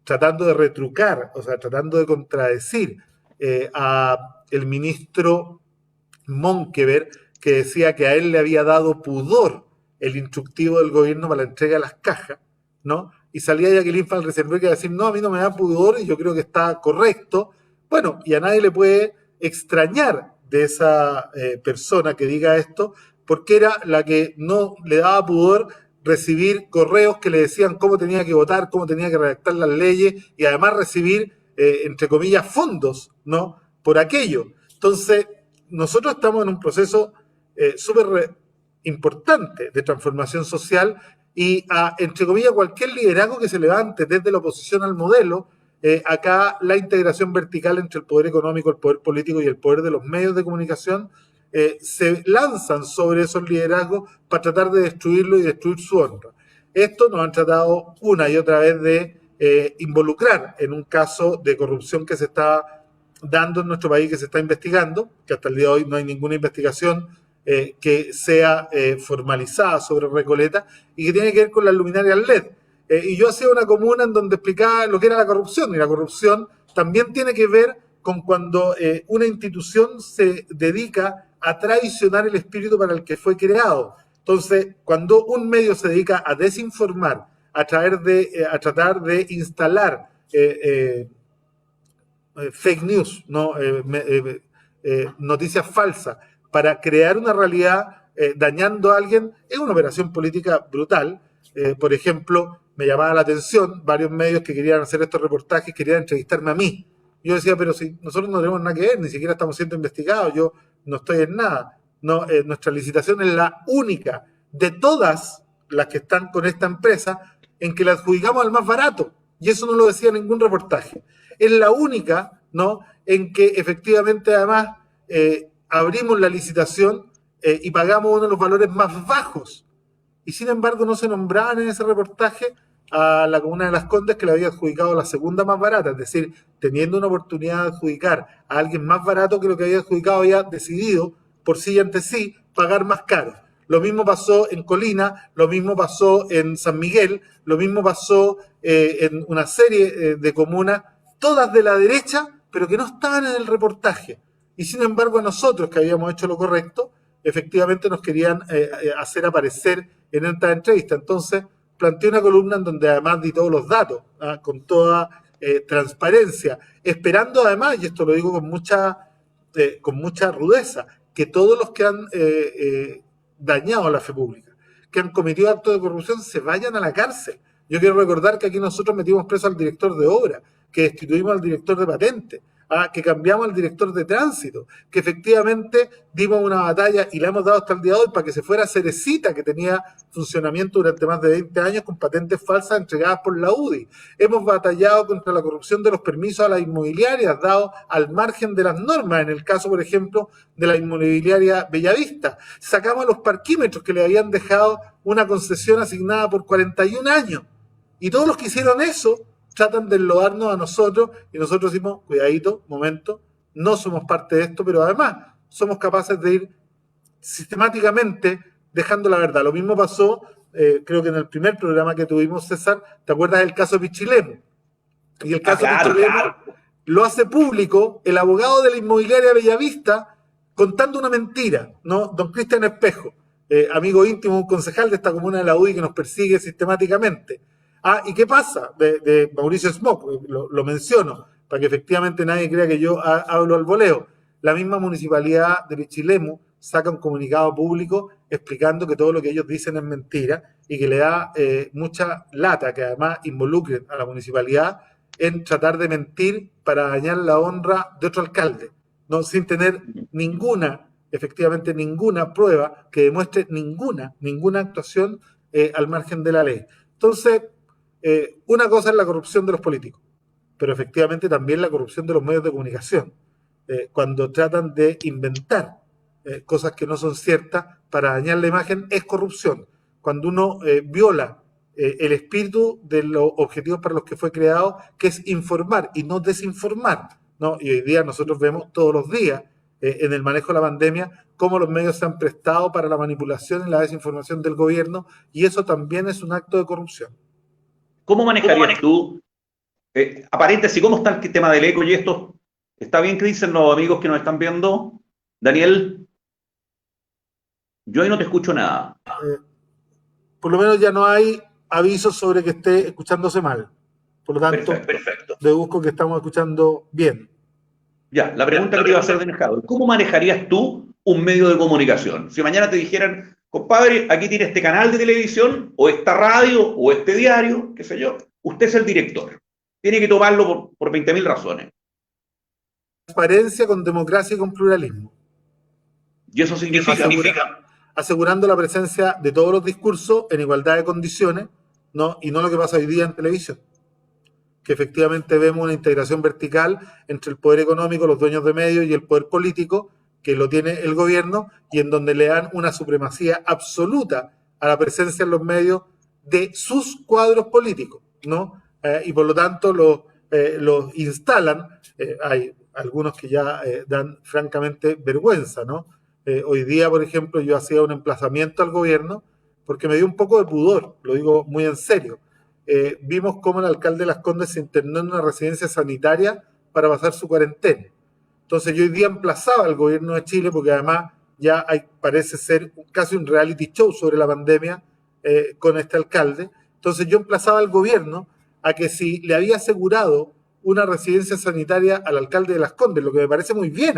tratando de retrucar, o sea, tratando de contradecir a el ministro Monkever, que decía que a él le había dado pudor el instructivo del gobierno para la entrega de las cajas, ¿no? Y salía Jacqueline Van Riesenberg a decir, no, a mí no me da pudor y yo creo que está correcto. Bueno, y a nadie le puede extrañar de esa persona que diga esto, porque era la que no le daba pudor recibir correos que le decían cómo tenía que votar, cómo tenía que redactar las leyes y además recibir, entre comillas, fondos, ¿no?, por aquello. Entonces, nosotros estamos en un proceso súper importante de transformación social y entre comillas, cualquier liderazgo que se levante desde la oposición al modelo, acá la integración vertical entre el poder económico, el poder político y el poder de los medios de comunicación se lanzan sobre esos liderazgos para tratar de destruirlo y destruir su honra. Esto nos han tratado una y otra vez de involucrar en un caso de corrupción que se está dando en nuestro país, que se está investigando, que hasta el día de hoy no hay ninguna investigación que sea formalizada sobre Recoleta y que tiene que ver con las luminarias LED. Y yo hacía una comuna en donde explicaba lo que era la corrupción, y la corrupción también tiene que ver con cuando una institución se dedica a traicionar el espíritu para el que fue creado. Entonces, cuando un medio se dedica a desinformar, a tratar de instalar fake news, ¿no? Noticias falsas, para crear una realidad dañando a alguien, es una operación política brutal. Por ejemplo, me llamaba la atención, varios medios que querían hacer estos reportajes querían entrevistarme a mí. Yo decía, pero si nosotros no tenemos nada que ver, ni siquiera estamos siendo investigados, yo no estoy en nada. No, nuestra licitación es la única de todas las que están con esta empresa en que la adjudicamos al más barato. Y eso no lo decía ningún reportaje. Es la única ¿no? En que efectivamente además abrimos la licitación y pagamos uno de los valores más bajos. Y sin embargo no se nombraban en ese reportaje a la comuna de Las Condes, que le había adjudicado la segunda más barata, es decir, teniendo una oportunidad de adjudicar a alguien más barato que lo que había adjudicado, había decidido por sí y ante sí pagar más caro. Lo mismo pasó en Colina, lo mismo pasó en San Miguel, lo mismo pasó en una serie de comunas, todas de la derecha, pero que no estaban en el reportaje. Y sin embargo a nosotros, que habíamos hecho lo correcto, efectivamente nos querían hacer aparecer en esta entrevista. Entonces planteé una columna en donde además di todos los datos, con toda transparencia, esperando además, y esto lo digo con mucha rudeza, que todos los que han dañado la fe pública, que han cometido actos de corrupción, se vayan a la cárcel. Yo quiero recordar que aquí nosotros metimos preso al director de obra, que destituimos al director de patente, que cambiamos al director de tránsito, que efectivamente dimos una batalla y la hemos dado hasta el día de hoy para que se fuera Cerecita, que tenía funcionamiento durante más de 20 años con patentes falsas entregadas por la UDI. Hemos batallado contra la corrupción de los permisos a las inmobiliarias dados al margen de las normas, en el caso, por ejemplo, de la inmobiliaria Bellavista. Sacamos los parquímetros que le habían dejado una concesión asignada por 41 años. Y todos los que hicieron eso tratan de enlodarnos a nosotros, y nosotros decimos, cuidadito, momento, no somos parte de esto, pero además somos capaces de ir sistemáticamente dejando la verdad. Lo mismo pasó, creo que en el primer programa que tuvimos, César, ¿te acuerdas del caso Pichilemu? Y el caso Pichilemu lo hace público el abogado de la inmobiliaria Bellavista contando una mentira, ¿no? Don Cristian Espejo, amigo íntimo, un concejal de esta comuna de la UDI que nos persigue sistemáticamente. ¿Y qué pasa? De Mauricio Smock, lo menciono, para que efectivamente nadie crea que yo hablo al voleo. La misma municipalidad de Pichilemu saca un comunicado público explicando que todo lo que ellos dicen es mentira y que le da mucha lata que además involucren a la municipalidad en tratar de mentir para dañar la honra de otro alcalde, ¿no? Sin tener efectivamente ninguna prueba que demuestre ninguna actuación al margen de la ley. Entonces, una cosa es la corrupción de los políticos, pero efectivamente también la corrupción de los medios de comunicación, cuando tratan de inventar cosas que no son ciertas para dañar la imagen, es corrupción. Cuando uno viola el espíritu de los objetivos para los que fue creado, que es informar y no desinformar, ¿no? Y hoy día nosotros vemos todos los días en el manejo de la pandemia cómo los medios se han prestado para la manipulación y la desinformación del gobierno, y eso también es un acto de corrupción. ¿Cómo manejarías tú, aparentes, y cómo está el tema del eco y esto? ¿Está bien que dicen los amigos que nos están viendo? Daniel, yo ahí no te escucho nada. Por lo menos ya no hay avisos sobre que esté escuchándose mal. Por lo tanto, perfecto. Deduzco que estamos escuchando bien. Ya, la pregunta que te iba a hacer de Nejado, ¿cómo manejarías tú un medio de comunicación? Si mañana te dijeran, compadre, aquí tiene este canal de televisión, o esta radio, o este diario, qué sé yo, usted es el director. Tiene que tomarlo por 20.000 razones. Transparencia con democracia y con pluralismo. ¿Y eso significa? Asegurando la presencia de todos los discursos en igualdad de condiciones, ¿no? Y no lo que pasa hoy día en televisión, que efectivamente vemos una integración vertical entre el poder económico, los dueños de medios y el poder político, que lo tiene el gobierno, y en donde le dan una supremacía absoluta a la presencia en los medios de sus cuadros políticos, ¿no? Y por lo tanto los instalan. Hay algunos que ya dan francamente vergüenza, ¿no? Hoy día, por ejemplo, yo hacía un emplazamiento al gobierno porque me dio un poco de pudor, lo digo muy en serio. Vimos cómo el alcalde de Las Condes se internó en una residencia sanitaria para pasar su cuarentena. Entonces yo hoy día emplazaba al gobierno de Chile, porque además ya parece ser casi un reality show sobre la pandemia con este alcalde. Entonces yo emplazaba al gobierno a que si le había asegurado una residencia sanitaria al alcalde de Las Condes, lo que me parece muy bien,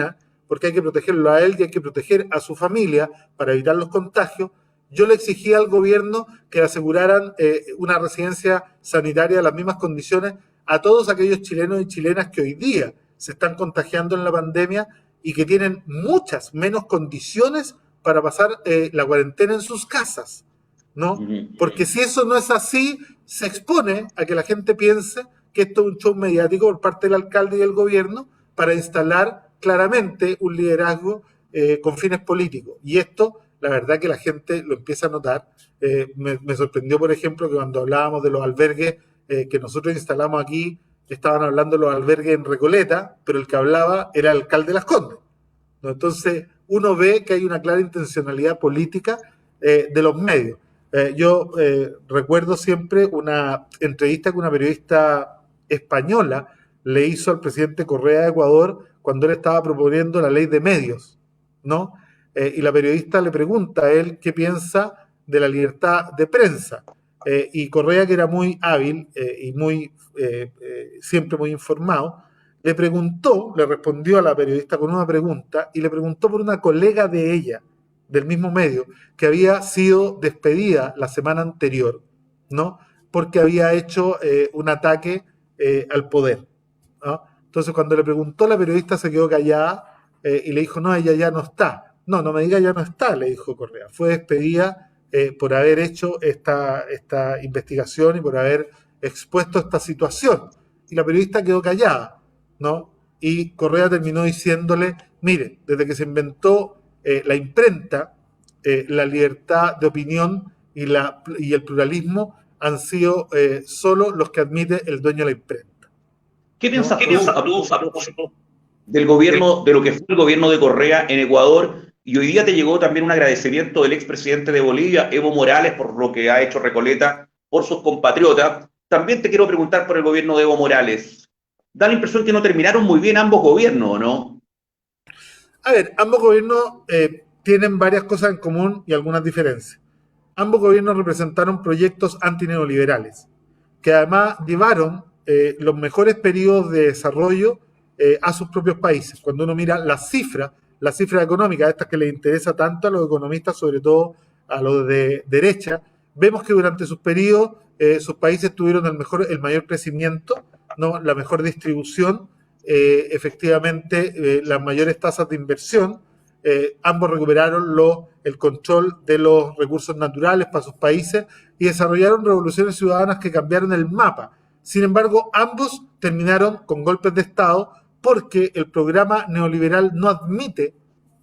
porque hay que protegerlo a él y hay que proteger a su familia para evitar los contagios, yo le exigía al gobierno que le aseguraran una residencia sanitaria en las mismas condiciones a todos aquellos chilenos y chilenas que hoy día se están contagiando en la pandemia y que tienen muchas menos condiciones para pasar la cuarentena en sus casas, ¿no? Porque si eso no es así, se expone a que la gente piense que esto es un show mediático por parte del alcalde y del gobierno para instalar claramente un liderazgo con fines políticos. Y esto, la verdad que la gente lo empieza a notar. Me sorprendió, por ejemplo, que cuando hablábamos de los albergues que nosotros instalamos aquí, estaban hablando de los albergues en Recoleta, pero el que hablaba era el alcalde de Las Condes, ¿no? Entonces, uno ve que hay una clara intencionalidad política de los medios. Yo recuerdo siempre una entrevista que una periodista española le hizo al presidente Correa de Ecuador cuando él estaba proponiendo la ley de medios, ¿no? Y la periodista le pregunta a él qué piensa de la libertad de prensa. Y Correa, que era muy hábil y siempre muy informado, le respondió a la periodista con una pregunta y le preguntó por una colega de ella, del mismo medio, que había sido despedida la semana anterior, ¿no? Porque había hecho un ataque al poder, ¿no? Entonces, cuando le preguntó, la periodista se quedó callada y le dijo, no, ella ya no está. No, no me diga ya no está, le dijo Correa. Fue despedida por haber hecho esta investigación y por haber expuesto esta situación. Y la periodista quedó callada, ¿no? Y Correa terminó diciéndole, mire, desde que se inventó la imprenta, la libertad de opinión y el pluralismo han sido solo los que admite el dueño de la imprenta. ¿Qué piensas tú a propósito del gobierno, de lo que fue el gobierno de Correa en Ecuador? Y hoy día te llegó también un agradecimiento del expresidente de Bolivia, Evo Morales, por lo que ha hecho Recoleta por sus compatriotas. También te quiero preguntar por el gobierno de Evo Morales. Da la impresión que no terminaron muy bien ambos gobiernos, ¿no? A ver, ambos gobiernos tienen varias cosas en común y algunas diferencias. Ambos gobiernos representaron proyectos antineoliberales, que además llevaron los mejores periodos de desarrollo a sus propios países. Cuando uno mira las cifras económicas, estas que les interesa tanto a los economistas, sobre todo a los de derecha, vemos que durante sus periodos sus países tuvieron el mayor crecimiento, ¿no? La mejor distribución, efectivamente las mayores tasas de inversión. Ambos recuperaron el control de los recursos naturales para sus países y desarrollaron revoluciones ciudadanas que cambiaron el mapa. Sin embargo, ambos terminaron con golpes de Estado porque el programa neoliberal no admite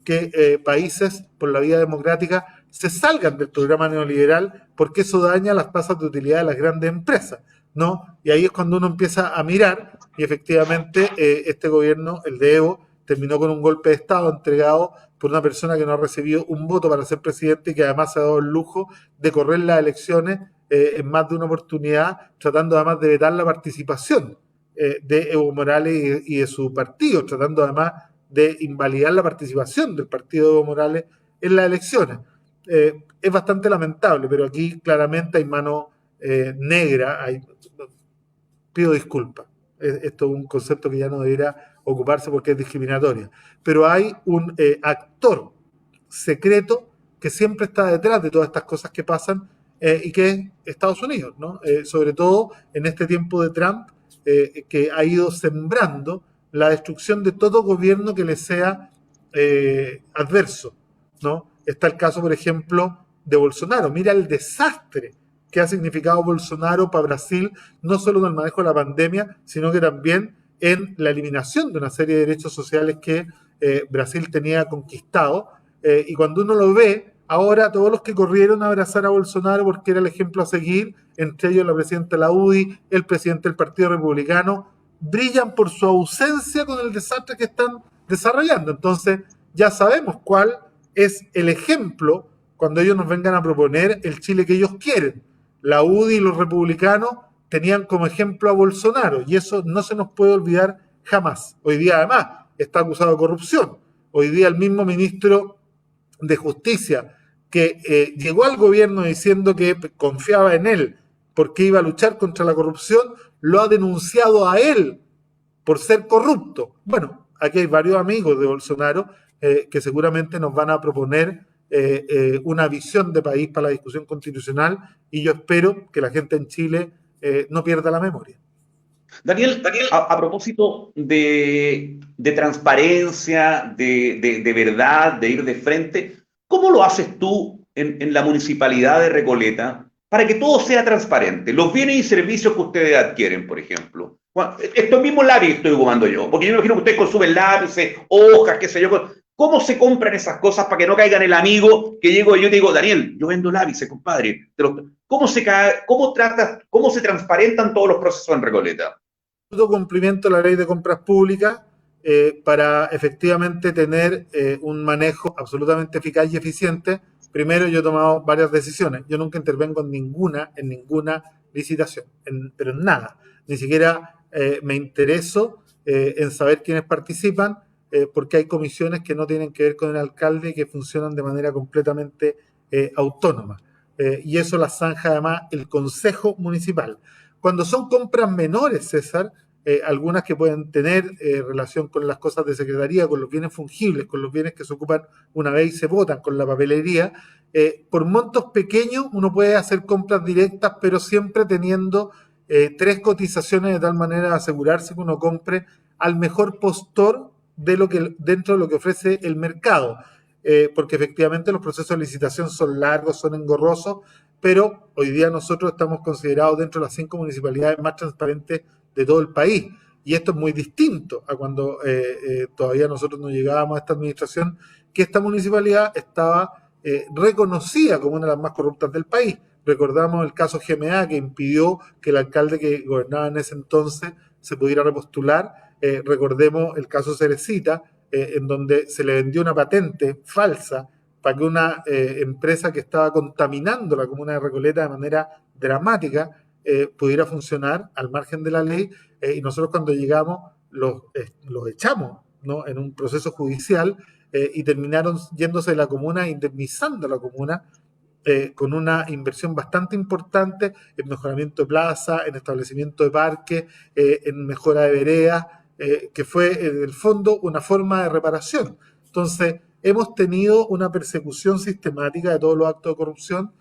que países por la vía democrática se salgan del programa neoliberal porque eso daña las tasas de utilidad de las grandes empresas, ¿no? Y ahí es cuando uno empieza a mirar y efectivamente este gobierno, el de Evo, terminó con un golpe de Estado entregado por una persona que no ha recibido un voto para ser presidente y que además se ha dado el lujo de correr las elecciones en más de una oportunidad, tratando además de vetar la participación de Evo Morales y de su partido, tratando además de invalidar la participación del partido de Evo Morales en las elecciones. Es bastante lamentable, pero aquí claramente hay mano negra. Pido disculpas. Esto es un concepto que ya no debería ocuparse porque es discriminatorio. Pero hay un actor secreto que siempre está detrás de todas estas cosas que pasan y que es Estados Unidos, ¿no? Sobre todo en este tiempo de Trump, que ha ido sembrando la destrucción de todo gobierno que le sea adverso, ¿no? Está el caso, por ejemplo, de Bolsonaro. Mira el desastre que ha significado Bolsonaro para Brasil, no solo en el manejo de la pandemia, sino que también en la eliminación de una serie de derechos sociales que Brasil tenía conquistado. Y cuando uno lo ve, ahora todos los que corrieron a abrazar a Bolsonaro porque era el ejemplo a seguir, entre ellos la presidenta de la UDI, el presidente del Partido Republicano, brillan por su ausencia con el desastre que están desarrollando. Entonces, ya sabemos cuál es el ejemplo cuando ellos nos vengan a proponer el Chile que ellos quieren. La UDI y los republicanos tenían como ejemplo a Bolsonaro y eso no se nos puede olvidar jamás. Hoy día, además, está acusado de corrupción. Hoy día el mismo ministro de Justicia que llegó al gobierno diciendo que confiaba en él porque iba a luchar contra la corrupción, lo ha denunciado a él por ser corrupto. Bueno, aquí hay varios amigos de Bolsonaro que seguramente nos van a proponer una visión de país para la discusión constitucional y yo espero que la gente en Chile no pierda la memoria. Daniel, a propósito de transparencia, de verdad, de ir de frente, ¿cómo lo haces tú en la municipalidad de Recoleta para que todo sea transparente? Los bienes y servicios que ustedes adquieren, por ejemplo, Estos mismos lápices estoy ocupando yo, porque yo me imagino que ustedes consumen lápices, hojas, qué sé yo. ¿Cómo se compran esas cosas para que no caigan el amigo que llego yo y te digo, Daniel, yo vendo lápices, compadre? ¿Cómo se transparentan todos los procesos en Recoleta? Cumplimiento de la ley de compras públicas para efectivamente tener un manejo absolutamente eficaz y eficiente. Primero, yo he tomado varias decisiones. Yo nunca intervengo en ninguna licitación, pero en nada. Ni siquiera me intereso en saber quiénes participan, porque hay comisiones que no tienen que ver con el alcalde y que funcionan de manera completamente autónoma. Y eso las zanja además el Consejo Municipal. Cuando son compras menores, César, algunas que pueden tener relación con las cosas de secretaría, con los bienes fungibles, con los bienes que se ocupan una vez y se votan, con la papelería, por montos pequeños uno puede hacer compras directas, pero siempre teniendo 3 cotizaciones de tal manera de asegurarse que uno compre al mejor postor dentro de lo que ofrece el mercado. Porque efectivamente los procesos de licitación son largos, son engorrosos, pero hoy día nosotros estamos considerados dentro de las 5 municipalidades más transparentes de todo el país. Y esto es muy distinto a cuando todavía nosotros no llegábamos a esta administración, que esta municipalidad estaba reconocida como una de las más corruptas del país. Recordamos el caso GMA, que impidió que el alcalde que gobernaba en ese entonces se pudiera repostular. Recordemos el caso Cerecita, en donde se le vendió una patente falsa para que una empresa que estaba contaminando la comuna de Recoleta de manera dramática pudiera funcionar al margen de la ley, y nosotros cuando llegamos los echamos, ¿no?, en un proceso judicial, y terminaron yéndose de la comuna, indemnizando a la comuna con una inversión bastante importante en mejoramiento de plaza, en establecimiento de parques, en mejora de veredas, que fue en el fondo una forma de reparación. Entonces, hemos tenido una persecución sistemática de todos los actos de corrupción.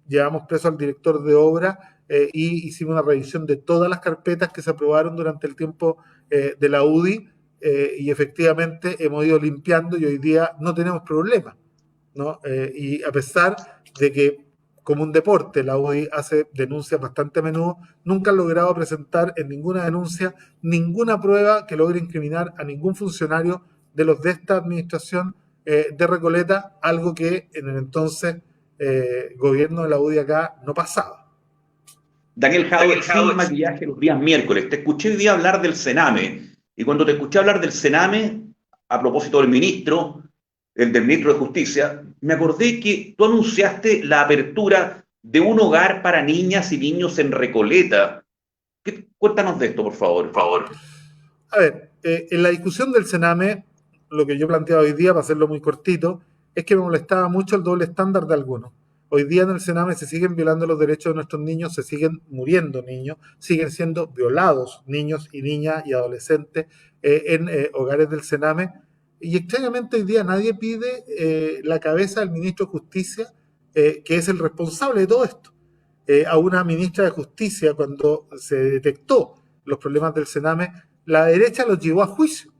Llevamos preso al director de obra y hicimos una revisión de todas las carpetas que se aprobaron durante el tiempo de la UDI, y efectivamente hemos ido limpiando y hoy día no tenemos problemas, ¿no? Y a pesar de que, como un deporte, la UDI hace denuncias bastante a menudo, nunca han logrado presentar en ninguna denuncia ninguna prueba que logre incriminar a ningún funcionario de los de esta administración de Recoleta, algo que en el entonces gobierno de la UDI acá no pasaba. Daniel Jadwe, sin maquillaje los días miércoles. Te escuché hoy día hablar del Sename, y cuando te escuché hablar del Sename, a propósito del ministro de Justicia, me acordé que tú anunciaste la apertura de un hogar para niñas y niños en Recoleta. Cuéntanos de esto, por favor. A ver, en la discusión del Sename, lo que yo planteaba hoy día, para hacerlo muy cortito, es que me molestaba mucho el doble estándar de algunos. Hoy día en el Sename se siguen violando los derechos de nuestros niños, se siguen muriendo niños, siguen siendo violados niños y niñas y adolescentes en hogares del Sename. Y extrañamente hoy día nadie pide la cabeza del ministro de Justicia, que es el responsable de todo esto. A una ministra de Justicia, cuando se detectó los problemas del Sename, la derecha los llevó a juicio.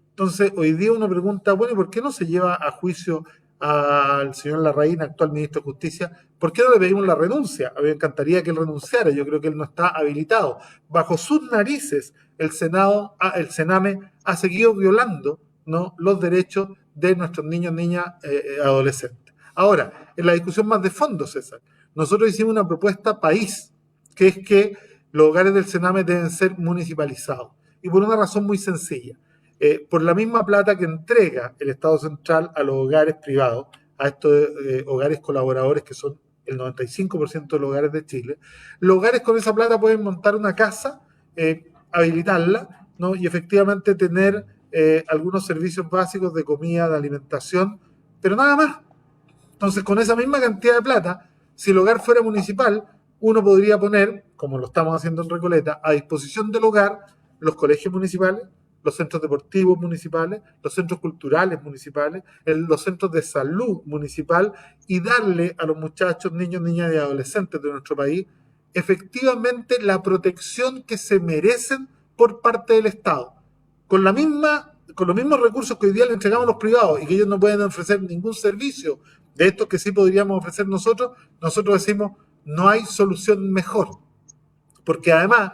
Entonces, hoy día uno pregunta, bueno, ¿por qué no se lleva a juicio al señor Larraín, actual ministro de Justicia? ¿Por qué no le pedimos la renuncia? A mí me encantaría que él renunciara, yo creo que él no está habilitado. Bajo sus narices, el Sename ha seguido violando, ¿no?, los derechos de nuestros niños, niñas, adolescentes. Ahora, en la discusión más de fondo, César, nosotros hicimos una propuesta país, que es que los hogares del Sename deben ser municipalizados. Y por una razón muy sencilla. Por la misma plata que entrega el Estado central a los hogares privados, a estos hogares colaboradores que son el 95% de los hogares de Chile, los hogares con esa plata pueden montar una casa, habilitarla, ¿no?, y efectivamente tener algunos servicios básicos de comida, de alimentación, pero nada más. Entonces, con esa misma cantidad de plata, si el hogar fuera municipal, uno podría poner, como lo estamos haciendo en Recoleta, a disposición del hogar los colegios municipales, los centros deportivos municipales, los centros culturales municipales, los centros de salud municipal, y darle a los muchachos, niños, niñas y adolescentes de nuestro país efectivamente la protección que se merecen por parte del Estado. Con los mismos recursos que hoy día le entregamos a los privados y que ellos no pueden ofrecer ningún servicio de estos que sí podríamos ofrecer nosotros decimos, no hay solución mejor. porque además,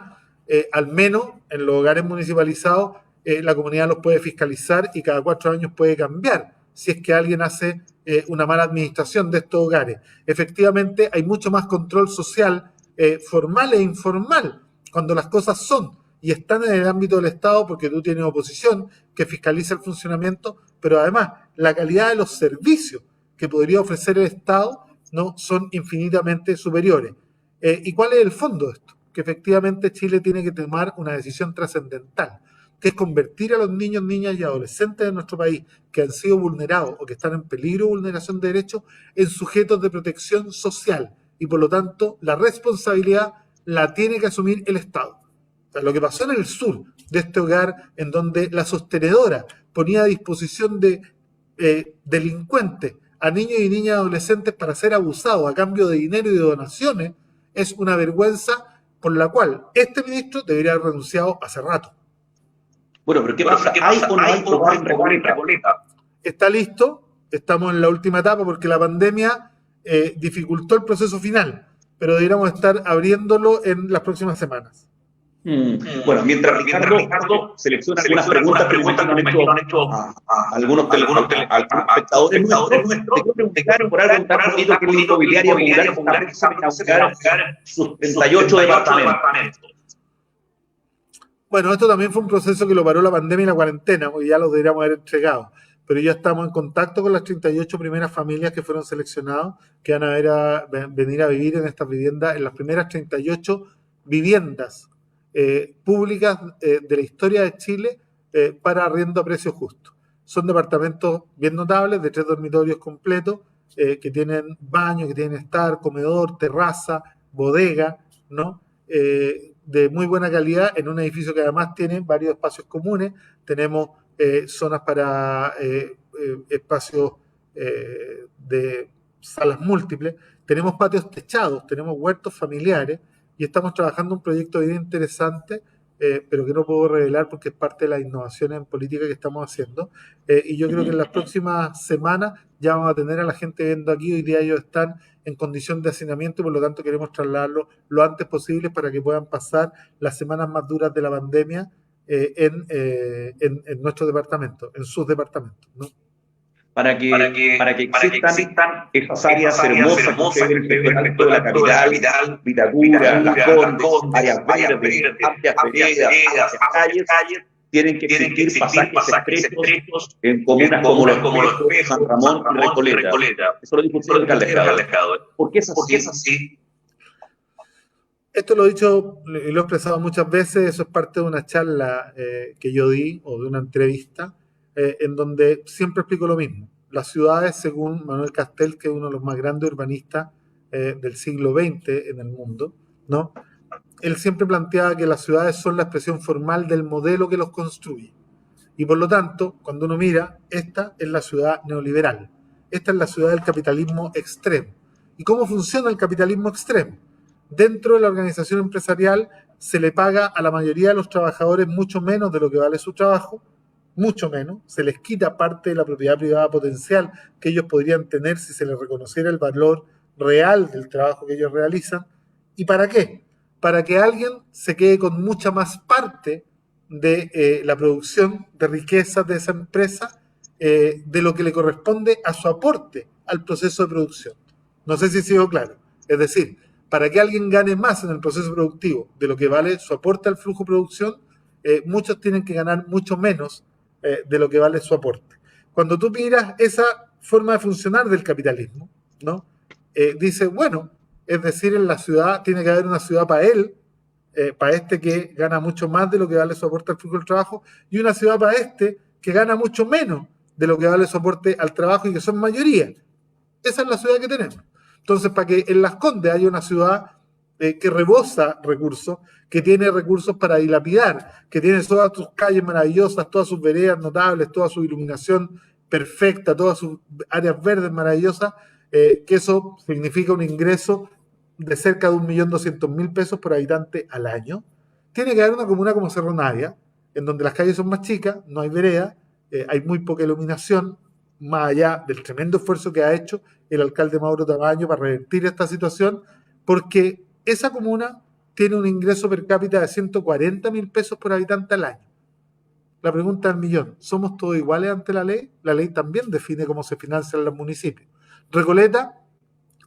al menos en los hogares municipalizados, la comunidad los puede fiscalizar y cada 4 años puede cambiar si es que alguien hace una mala administración de estos hogares. Efectivamente, hay mucho más control social, formal e informal, cuando las cosas son y están en el ámbito del Estado, porque tú tienes oposición que fiscaliza el funcionamiento, pero además la calidad de los servicios que podría ofrecer el Estado no son infinitamente superiores. ¿Y cuál es el fondo de esto? Que efectivamente Chile tiene que tomar una decisión trascendental, que es convertir a los niños, niñas y adolescentes de nuestro país que han sido vulnerados o que están en peligro de vulneración de derechos en sujetos de protección social. Y por lo tanto, la responsabilidad la tiene que asumir el Estado. O sea, lo que pasó en el sur de este hogar, en donde la sostenedora ponía a disposición de delincuentes a niños y niñas adolescentes para ser abusados a cambio de dinero y de donaciones, es una vergüenza por la cual este ministro debería haber renunciado hace rato. Bueno, pero ¿qué pasa? ¿Hay o no hay hogar en Recoleta? Está listo, estamos en la última etapa porque la pandemia dificultó el proceso final, pero deberíamos estar abriéndolo en las próximas semanas. Bueno, mientras Ricardo selecciona algunas preguntas que me han hecho algunos espectadores nuestros, te quiero preguntar por algo tan bonito que es la inmobiliaria popular que sabe inaugurar sus 38 departamentos. Bueno, esto también fue un proceso que lo paró la pandemia y la cuarentena, porque ya los deberíamos haber entregado. Pero ya estamos en contacto con las 38 primeras familias que fueron seleccionadas, que van a venir a vivir en estas viviendas, en las primeras 38 viviendas públicas de la historia de Chile para arriendo a precio justo. Son departamentos bien notables, de 3 dormitorios completos, que tienen baño, que tienen estar, comedor, terraza, bodega, ¿no? De muy buena calidad, en un edificio que además tiene varios espacios comunes. Tenemos zonas para espacios de salas múltiples, tenemos patios techados, tenemos huertos familiares, y estamos trabajando un proyecto bien interesante, pero que no puedo revelar porque es parte de las innovaciones en política que estamos haciendo. Y yo creo que en las próximas semanas ya vamos a tener a la gente viendo aquí. Hoy día ellos están en condición de hacinamiento y por lo tanto queremos trasladarlo lo antes posible para que puedan pasar las semanas más duras de la pandemia en nuestro departamento, en sus departamentos, ¿no? Para que existan esas áreas hermosas que ustedes ven de la capital, Vitacura, Las Condes, áreas verdes, amplias veredas, amplias calles, tienen que existir pasajes estrechos en comunas como Los Espejos, San Ramón y Recoleta. Eso lo dijo el alcalde Escado. ¿Por qué es así? Esto lo he dicho y lo he expresado muchas veces. Eso es parte de una charla que yo di o de una entrevista en donde siempre explico lo mismo. Las ciudades, según Manuel Castells, que es uno de los más grandes urbanistas del siglo XX en el mundo, ¿no? Él siempre planteaba que las ciudades son la expresión formal del modelo que los construye. Y por lo tanto, cuando uno mira, esta es la ciudad neoliberal. Esta es la ciudad del capitalismo extremo. ¿Y cómo funciona el capitalismo extremo? Dentro de la organización empresarial se le paga a la mayoría de los trabajadores mucho menos de lo que vale su trabajo, mucho menos, se les quita parte de la propiedad privada potencial que ellos podrían tener si se les reconociera el valor real del trabajo que ellos realizan. ¿Y para qué? Para que alguien se quede con mucha más parte de la producción de riquezas de esa empresa, de lo que le corresponde a su aporte al proceso de producción. No sé si he sido claro. Es decir, para que alguien gane más en el proceso productivo de lo que vale su aporte al flujo de producción, muchos tienen que ganar mucho menos de lo que vale su aporte. Cuando tú miras esa forma de funcionar del capitalismo, ¿no? Dice, bueno, es decir, en la ciudad tiene que haber una ciudad para él, para este que gana mucho más de lo que vale su aporte al flujo del trabajo, y una ciudad para este que gana mucho menos de lo que vale su aporte al trabajo y que son mayoría. Esa es la ciudad que tenemos. Entonces, para que en Las Condes haya una ciudad que rebosa recursos, que tiene recursos para dilapidar, que tiene todas sus calles maravillosas, todas sus veredas notables, toda su iluminación perfecta, todas sus áreas verdes maravillosas, que eso significa un ingreso de cerca de 1.200.000 pesos por habitante al año. Tiene que haber una comuna como Cerro Navia, en donde las calles son más chicas, no hay vereda, hay muy poca iluminación, más allá del tremendo esfuerzo que ha hecho el alcalde Mauro Tamayo para revertir esta situación, porque esa comuna tiene un ingreso per cápita de 140.000 pesos por habitante al año. La pregunta del millón, ¿somos todos iguales ante la ley? La ley también define cómo se financian los municipios. Recoleta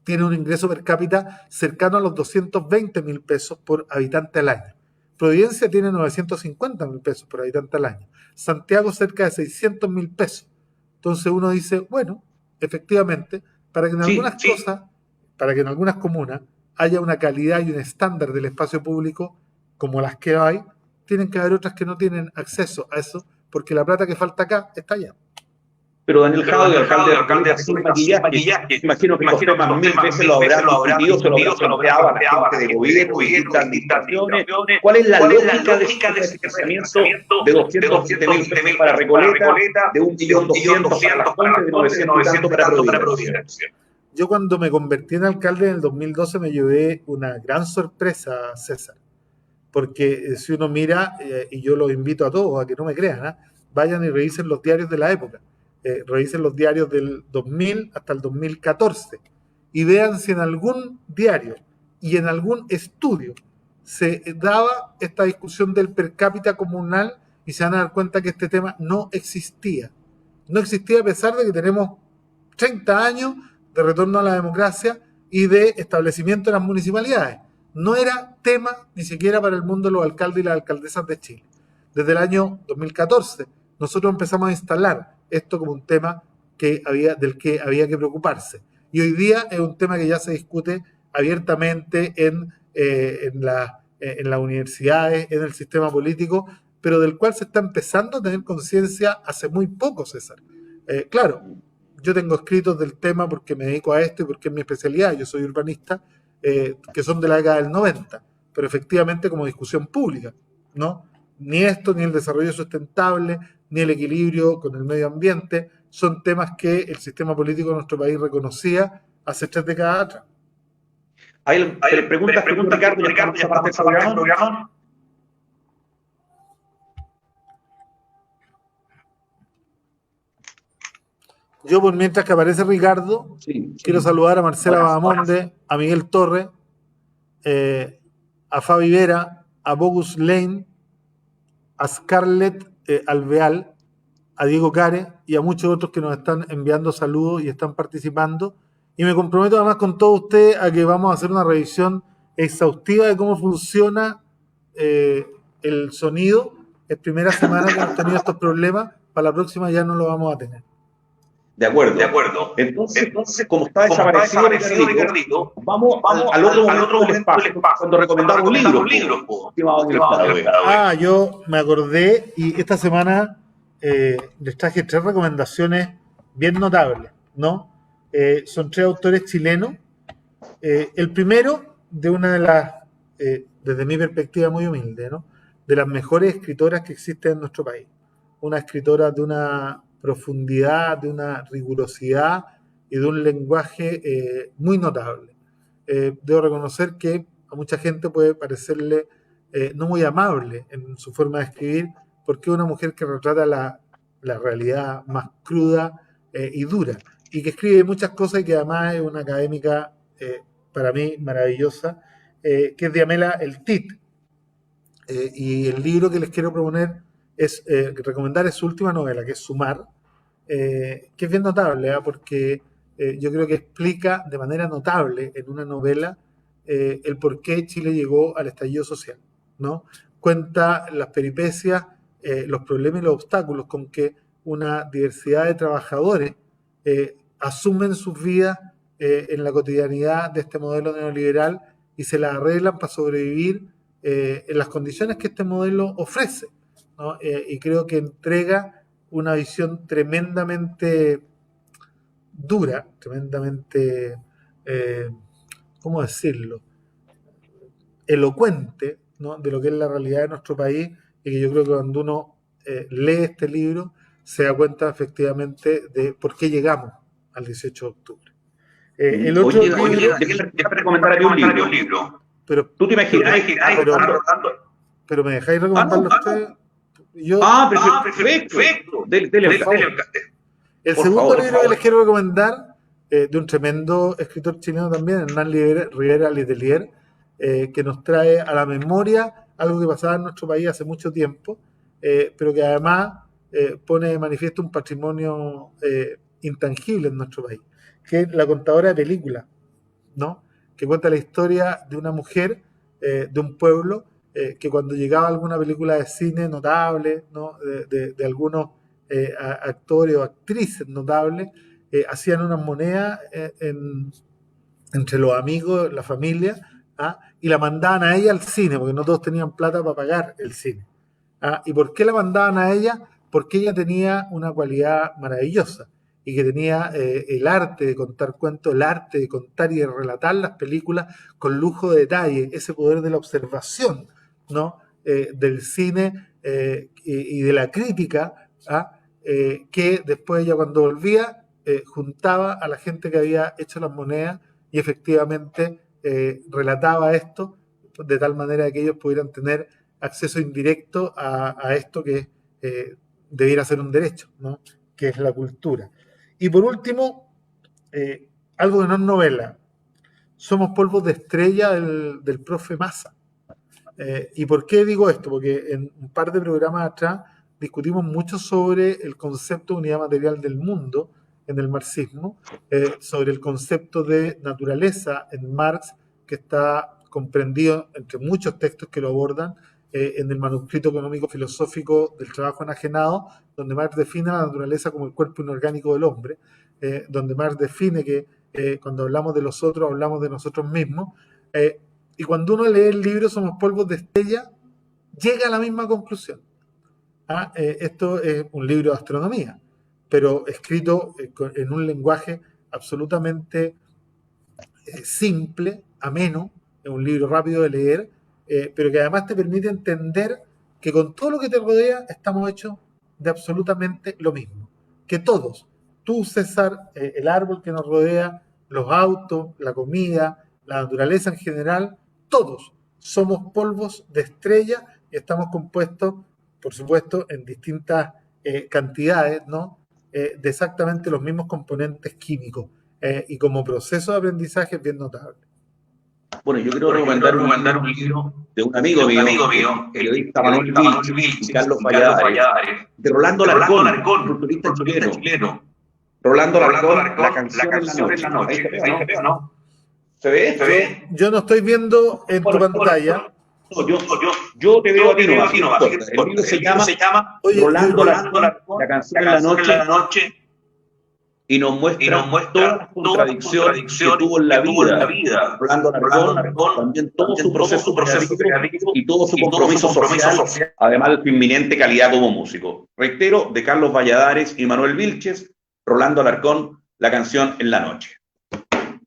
tiene un ingreso per cápita cercano a los 220.000 pesos por habitante al año. Providencia tiene 950.000 pesos por habitante al año. Santiago cerca de 600.000 pesos. Entonces uno dice, bueno, efectivamente, para que en algunas cosas, para que en algunas comunas haya una calidad y un estándar del espacio público como las que hay, tienen que haber otras que no tienen acceso a eso, porque la plata que falta acá está allá. Pero Daniel Jadwe, alcalde sin maquillaje, imagino que los temas mil veces lo habrán discutido, se lo planteaba a la gente de gobierno, distintas administraciones. ¿Cuál es la lógica de ese crecimiento de 220.000 pesos para Recoleta, de 1.200.000 para Las Condes, de 900 y tanto para Providencia? Yo cuando me convertí en alcalde en el 2012 me llevé una gran sorpresa, César, porque si uno mira, y yo los invito a todos a que no me crean, vayan y revisen los diarios de la época. Revisen los diarios del 2000 hasta el 2014 y vean si en algún diario y en algún estudio se daba esta discusión del per cápita comunal, y se van a dar cuenta que este tema no existía. No existía a pesar de que tenemos 30 años de retorno a la democracia y de establecimiento de las municipalidades. No era tema ni siquiera para el mundo de los alcaldes y las alcaldesas de Chile. Desde el año 2014 nosotros empezamos a instalar esto como un tema del que había que preocuparse. Y hoy día es un tema que ya se discute abiertamente en las universidades, en el sistema político, pero del cual se está empezando a tener conciencia hace muy poco, César. Claro, yo tengo escritos del tema porque me dedico a esto y porque es mi especialidad, yo soy urbanista, que son de la década del 90, pero efectivamente como discusión pública, ¿no? Ni esto, ni el desarrollo sustentable, ni el equilibrio con el medio ambiente, son temas que el sistema político de nuestro país reconocía hace 3 décadas atrás. Hay preguntas, Ricardo, ya parte del programa. Yo, por mientras que aparece Ricardo, quiero saludar a Marcela Bahamonde, a Miguel Torres, a Fabi Vera, a Bogus Lane, a Scarlett Alveal, a Diego Care y a muchos otros que nos están enviando saludos y están participando. Y me comprometo además con todos ustedes a que vamos a hacer una revisión exhaustiva de cómo funciona el sonido. Es primera semana que hemos tenido estos problemas, para la próxima ya no lo vamos a tener. De acuerdo. Entonces, como está desaparecido Ricardito, vamos al otro momento del espacio, cuando recomendamos libros. Yo me acordé y esta semana les traje 3 recomendaciones bien notables, ¿no? Son 3 autores chilenos. El primero, de una de las, desde mi perspectiva muy humilde, ¿no?, de las mejores escritoras que existen en nuestro país. Una escritora de una profundidad, de una rigurosidad y de un lenguaje muy notable. Debo reconocer que a mucha gente puede parecerle no muy amable en su forma de escribir, porque es una mujer que retrata la realidad más cruda y dura, y que escribe muchas cosas y que además es una académica para mí maravillosa, que es Diamela El Tit. Y el libro que les quiero proponer recomendar es su última novela, que es Sumar, que es bien notable, porque yo creo que explica de manera notable en una novela el por qué Chile llegó al estallido social, ¿no? Cuenta las peripecias, los problemas y los obstáculos con que una diversidad de trabajadores asumen sus vidas en la cotidianidad de este modelo neoliberal y se las arreglan para sobrevivir en las condiciones que este modelo ofrece, ¿no? Y creo que entrega una visión tremendamente dura, tremendamente, ¿cómo decirlo?, elocuente, ¿no?, de lo que es la realidad de nuestro país, y que yo creo que cuando uno lee este libro se da cuenta efectivamente de por qué llegamos al 18 de octubre. El otro libro... Déjame recomendar un libro. Pero, ¿tú te imaginas? Pero me dejáis recomendarlo a ustedes. Perfecto. El segundo libro que les quiero recomendar, de un tremendo escritor chileno también, Hernán Rivera Letelier, que nos trae a la memoria algo que pasaba en nuestro país hace mucho tiempo, pero que además pone de manifiesto un patrimonio intangible en nuestro país, que es La contadora de películas, ¿no? Que cuenta la historia de una mujer de un pueblo que cuando llegaba alguna película de cine notable, ¿no? de algunos actores o actrices notables, hacían unas monedas entre los amigos, la familia, ¿ah? Y la mandaban a ella al cine, porque no todos tenían plata para pagar el cine. ¿Ah? ¿Y por qué la mandaban a ella? Porque ella tenía una cualidad maravillosa y que tenía el arte de contar cuentos, el arte de contar y de relatar las películas con lujo de detalle, ese poder de la observación, ¿no? Del cine y de la crítica, ¿ah? Que después ella cuando volvía juntaba a la gente que había hecho las monedas y efectivamente relataba esto de tal manera que ellos pudieran tener acceso indirecto a esto que debiera ser un derecho, ¿no? Que es la cultura. Y por último, algo que no es novela. Somos polvos de estrella del profe Massa. ¿Y por qué digo esto? Porque en un par de programas atrás discutimos mucho sobre el concepto de unidad material del mundo en el marxismo, sobre el concepto de naturaleza en Marx, que está comprendido entre muchos textos que lo abordan, en el manuscrito económico-filosófico del trabajo enajenado, donde Marx define la naturaleza como el cuerpo inorgánico del hombre, donde Marx define que cuando hablamos de los otros, hablamos de nosotros mismos, y cuando uno lee el libro Somos polvos de estrella, llega a la misma conclusión. Esto es un libro de astronomía, pero escrito en un lenguaje absolutamente simple, ameno, es un libro rápido de leer, pero que además te permite entender que con todo lo que te rodea estamos hechos de absolutamente lo mismo, que todos, tú César, el árbol que nos rodea, los autos, la comida, la naturaleza en general, todos somos polvos de estrella y estamos compuestos, por supuesto, en distintas cantidades, ¿no? De exactamente los mismos componentes químicos, y como proceso de aprendizaje es bien notable. Bueno, yo quiero recomendar un libro de un amigo mío, el periodista Manuel Vilches y Carlos Valladares, de Rolando Alarcón, culturista chileno. Rolando Alarcón, La canción en la noche. Ahí se ve, ¿no? ¿Se ve? Yo no estoy viendo en tu pantalla. Yo te veo a ti, no. El libro se llama Rolando Alarcón, La canción en la noche. Y nos muestra todas las contradicciones que tuvo en la vida. Rolando Alarcón, también todo su proceso creativo y todo su compromiso social, además de su inminente calidad como músico. Reitero, de Carlos Valladares y Manuel Vilches, Rolando Alarcón, La canción en la noche.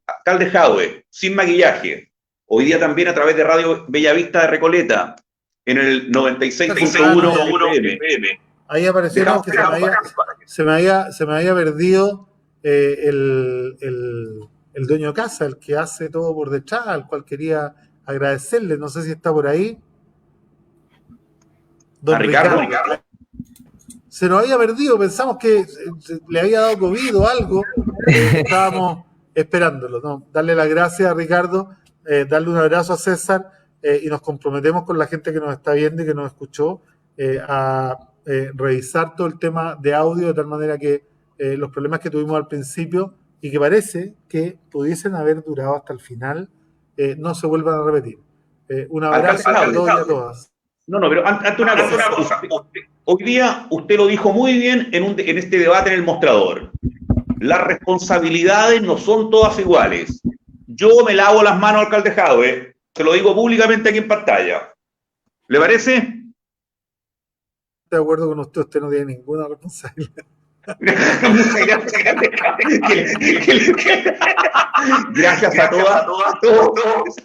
Alcalde Jadwe, Sin maquillaje, hoy día también a través de Radio Bellavista de Recoleta, en el 96.1 FM. Ahí apareció que se me había perdido el dueño de casa, el que hace todo por detrás, al cual quería agradecerle. No sé si está por ahí. Don Ricardo. Se nos había perdido, pensamos que le había dado COVID o algo. Estábamos esperándolo, ¿no? Darle las gracias a Ricardo, darle un abrazo a César, y nos comprometemos con la gente que nos está viendo y que nos escuchó a revisar todo el tema de audio de tal manera que los problemas que tuvimos al principio y que parece que pudiesen haber durado hasta el final no se vuelvan a repetir. Un abrazo a todos y a todas. No, pero ante una cosa. Hoy día usted lo dijo muy bien en este debate en el mostrador. Las responsabilidades no son todas iguales. Yo me lavo las manos, alcalde Jadwe, se lo digo públicamente aquí en pantalla. ¿Le parece? De acuerdo con usted no tiene ninguna responsabilidad. Gracias a todos.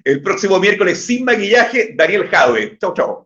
El próximo miércoles Sin maquillaje, Daniel Jadwe. Chau.